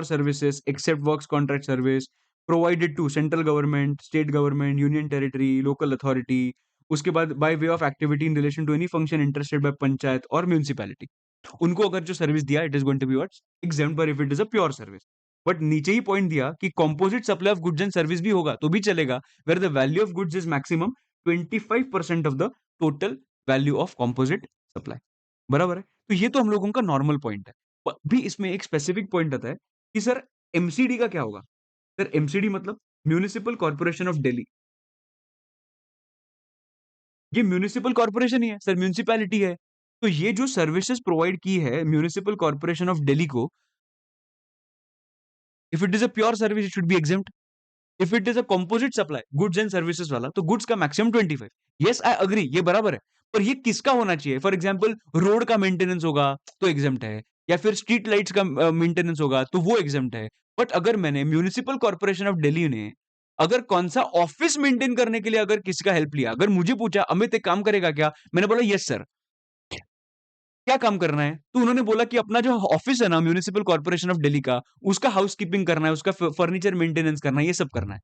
services except works contract service provided to central government, state government, union territory, local authority. उसके बाद by way of activity in relation to any function interested by panchayat और municipality, उनको अगर जो service दिया, it is going to be what? Exempt, पर if it is a pure service. But नीचे ही पॉइंट दिया कि composite supply of goods and service भी होगा तो भी चलेगा, where the value of goods is maximum 25% of the total value of composite supply, बराबर है? तो ये तो हम लोगों का नॉर्मल पॉइंट है। भी इसमें एक स्पेसिफिक पॉइंट आता है कि सर एमसीडी का क्या होगा? सर एमसीडी मतलब म्यूनिसिपल कॉर्पोरेशन ऑफ दिल्ली। ये म्यूनिसिपल कॉर्पोरेशन ही है सर, म्यूनिसिपैलिटी है। तो ये जो सर्विसेज प्रोवाइड की है म्यूनिसिपल कॉर्पोरेशन ऑफ दिल्ली को, if it is a pure service, it should be exempt. If it is a composite supply goods and services वाला, तो गुड्स का मैक्सिमम 25। यस, आई अग्री, ये बराबर है। पर ये किसका होना चाहिए? फॉर एग्जाम्पल रोड का मेंटेनेंस होगा तो एग्जेम्प्ट है, या फिर स्ट्रीट लाइट्स का मेंटेनेंस होगा तो वो एग्जेम्प्ट है। बट अगर मैंने म्यूनिसिपल कॉर्पोरेशन ऑफ दिल्ली ने अगर कौन सा ऑफिस मेंटेन करने के लिए अगर किसी का हेल्प लिया, अगर मुझे पूछा अमित एक काम करेगा क्या, मैंने बोला यस सर, क्या काम करना है? तो उन्होंने बोला कि अपना जो ऑफिस है ना म्यूनिसिपल कॉर्पोरेशन ऑफ दिल्ली का, उसका हाउसकीपिंग करना है, उसका फर्नीचर मेंटेनेंस करना है, ये सब करना है।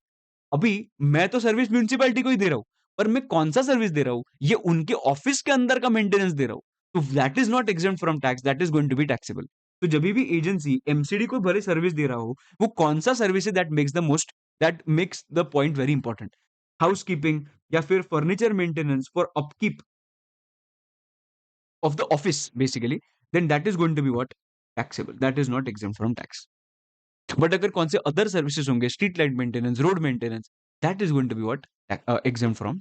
अभी मैं तो सर्विस म्युनिसिपैलिटी को ही दे रहा हूँ, पर मैं कौन-सा सर्विस दे रहा हूँ? ये उनके ऑफिस के अंदर का मेंटेनेंस दे रहा हूँ। तो that is not exempt from tax, that is going to be taxable. तो जभी भी एजेंसी एमसीडी को भले सर्विस दे रहा हो, वो कौन-सा सर्विस है that makes the point very important. Housekeeping या फिर furniture maintenance for upkeep of the office basically, then that is going to be what? Taxable, that is not exempt from tax. But अगर कौन से other services होंगे, street light maintenance, road maintenance, that is going to be what? exempt from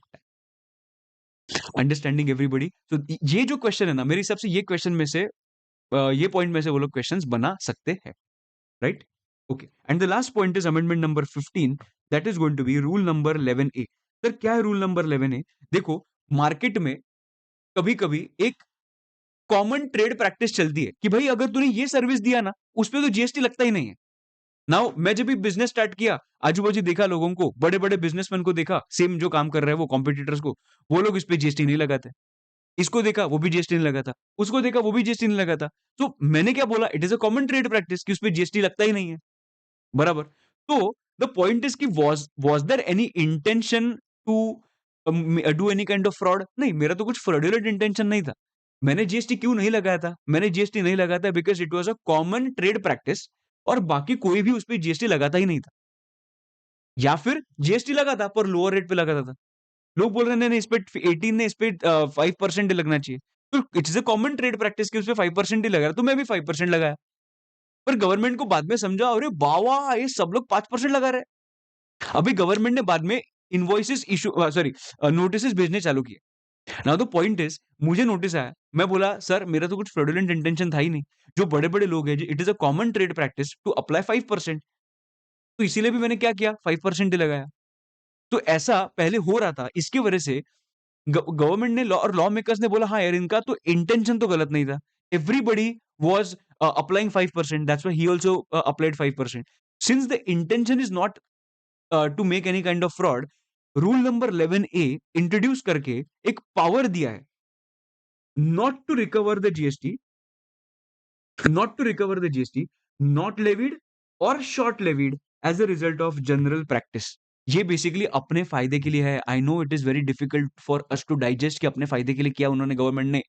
understanding everybody. तो ये जो question है ना, मेरे हिसाब से ये क्वेश्चन में से ये पॉइंट में से वो लोग क्वेश्चंस बना सकते हैं, right? Okay, and the last point is amendment number 15, that is going to be rule number 11A। Sir क्या है रूल नंबर 11A? देखो, मार्केट में कभी-कभी एक कॉमन ट्रेड प्रैक्टिस चलती है कि भाई अगर तूने ये सर्विस दिया ना, उस पे तो जीएसटी लगता ही नहीं है। नाउ मैं जब भी बिजनेस स्टार्ट किया, आजू-बाजू देखा लोगों को, बड़े-बड़े बिजनेसमैन को देखा, सेम जो काम कर रहे हैं वो कॉम्पिटिटर्स को, वो लोग इस पे जीएसटी नहीं लगाते। इसको देखा, वो भी जीएसटी नहीं लगाता। उसको देखा, वो भी जीएसटी नहीं लगाता। तो मैंने क्या बोला, it is a common trade practice कि उसपे जीएसटी लगता ही नहीं है, बराबर? तो द पॉइंट इज़ कि was there any intention to do any kind of fraud? नहीं, मेरा तो कुछ फ्रॉडुलेंट इंटेंशन नहीं था। मैंने जीएसटी क्यों नहीं लगाया था? मैंने जीएसटी नहीं लगाया था because it was a common trade practice और बाकी कोई भी उसपे जीएसटी लगाता ही नहीं था। या फिर जीएसटी लगा था पर लोअर रेट पे लगाता था। लोग बोल रहे हैं नहीं-नहीं इस पे 18 ने इस पे 5% ही लगना चाहिए। तो it's a common trade practice कि उसपे 5% ही लगा रहा है, तो मैं भी 5% लगाया। पर गवर्नमेंट को बाद में समझा, अरे वाह, वाह! ये सब लोग 5% लगा रहे हैं। अभी गवर्नमेंट ने बाद में इनवॉइसेस इश्यू सॉरी नोटिसेस भेजने चालू किए। नाउ द पॉइंट इज़ मुझे नोटिस आया। मैं बोला सर मेरा तो कुछ फ्रॉडुलेंट इंटेंशन था ही नहीं। जो बड़े-बड़े लोग हैं, it is a common trade practice to apply 5%। तो इसीलिए भी मैंने क्या किया 5% ही लगाया। तो ऐसा पहले हो रहा था। इसकी वजह से गवर्नमेंट ने लॉ और लॉ मेकर्स ने बोला हाँ यार इनका तो इंटेंशन तो गलत नहीं था। Everybody was applying 5%, that's why he also applied 5%। Since the intention is not to make any kind of fraud, rule number 11A introduce करके एक पावर दिया है, not to recover the GST, not to recover the GST not levied or short levied as a result of general practice। ये basically अपने फायदे के लिए है। I know it is very difficult for us to digest कि अपने फायदे के लिए किया उन्होंने गवर्नमेंट ने,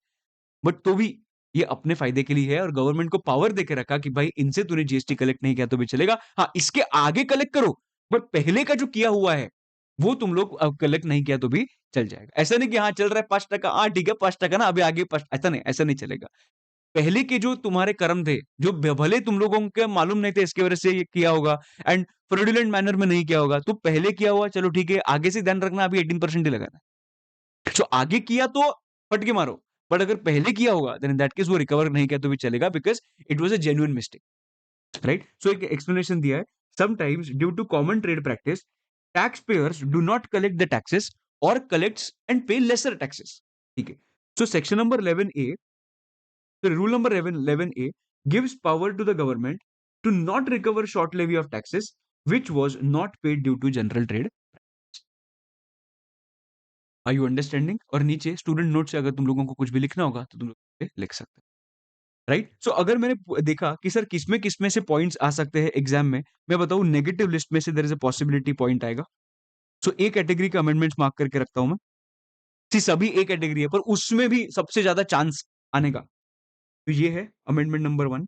बट तो भी ये अपने फायदे के लिए है और गवर्नमेंट को पावर देके रखा कि भाई इनसे तूने जीएसटी कलेक्ट नहीं किया तो भी चलेगा, हाँ इसके आगे कलेक्ट करो, बट पहले का जो किया हुआ है वो तुम लोग कलेक्ट नहीं किया तो भी चल जाएगा। ऐसा नहीं कि हाँ चल रहा है 5%, हाँ ठीक है 5% ना अभी आगे 5, ऐसा नहीं चलेगा। पहले के जो तुम्हारे कर्म थे, जो भले तुम लोगों के मालूम नहीं थे इसकी वजह से ये किया होगा एंड फ्रॉडुलेंट मैनर में नहीं किया होगा, तो पहले किया हुआ चलो ठीक है, आगे से ध्यान रखना अभी 18% ही लगाना। जो आगे किया तो फट के मारो, बट अगर पहले किया होगा देन इन दैट केस वो रिकवर नहीं किया तो भी चलेगा because it was a genuine mistake, right? So एक एक्सप्लेनेशन दिया है, sometimes due to common trade practice, tax payers do not collect the taxes और collects and pay lesser taxes, ठीक है? So section number 11A, the rule number 11A gives power to the government to not recover short levy of taxes which was not paid due to general trade। Are you understanding? और नीचे student note से अगर तुम लोगों को कुछ भी लिखना होगा तो तुम लोग लिख सकते हो, राइट? सो अगर मैंने देखा कि सर किसमें से पॉइंट्स आ सकते हैं एग्जाम में, मैं बताऊं नेगेटिव लिस्ट में से there is a possibility point आएगा। सो ए कैटेगरी का अमेंडमेंट्स मार्क करके रखता हूं मैं। सभी ए कैटेगरी है पर उसमें भी सबसे ज्यादा चांस आने का, तो ये है अमेंडमेंट नंबर 1।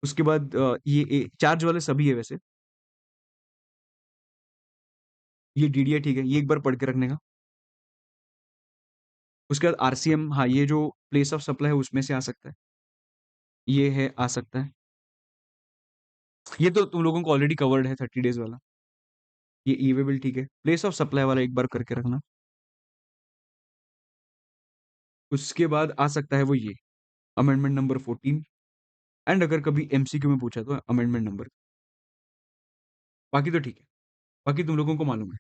उसके बाद ये चार्ज वाले सभी है वैसे। ये डीडीए ठीक है, ये एक बार पढ़ के रखने का। उसके बाद आरसीएम, हाँ, ये जो प्लेस ऑफ सप्लाई है उसमें से आ सकता है। ये है आ सकता है। ये तो तुम लोगों को ऑलरेडी कवर्ड है 30 डेज़ वाला। ये ई-वे बिल ठीक है। प्लेस ऑफ सप्लाई वाला एक बार करके रखना। उसके बाद आ सकता है वो ये अमेंडमेंट नंबर 14 एंड अगर कभी एमसीक्यू में पूछा तो अमेंडमेंट नंबर। बाकी तो ठीक है। बाकी तुम लोगों को मालूम है।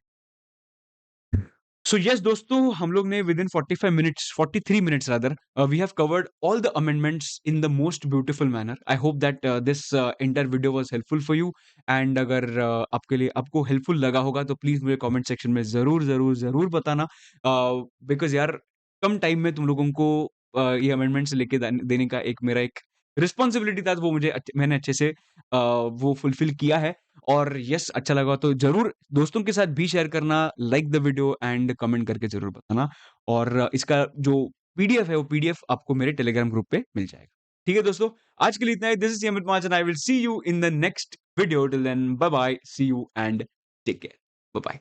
सो यस दोस्तों, हम लोग ने within 45 minutes 43 minutes rather we have covered all the amendments in the most beautiful manner. I hope that this entire video was helpful for you and अगर आपके लिए आपको हेल्पफुल लगा होगा तो प्लीज मुझे कमेंट सेक्शन में जरूर जरूर जरूर बताना, बिकॉज यार कम टाइम में तुम लोगों को ये अमेंडमेंट्स लेके देने का एक मेरा एक रिस्पॉन्सिबिलिटी था, तो वो मैंने अच्छे से वो फुलफिल किया है। और यस अच्छा लगा तो जरूर दोस्तों के साथ भी शेयर करना, like the video and comment करके जरूर बताना। और इसका जो पीडीएफ है वो पीडीएफ आपको मेरे टेलीग्राम ग्रुप पे मिल जाएगा। ठीक है दोस्तों, आज के लिए इतना ही। This is Amit Mahajan, I will see you in the next video. Till then bye bye, see you and take care, bye bye.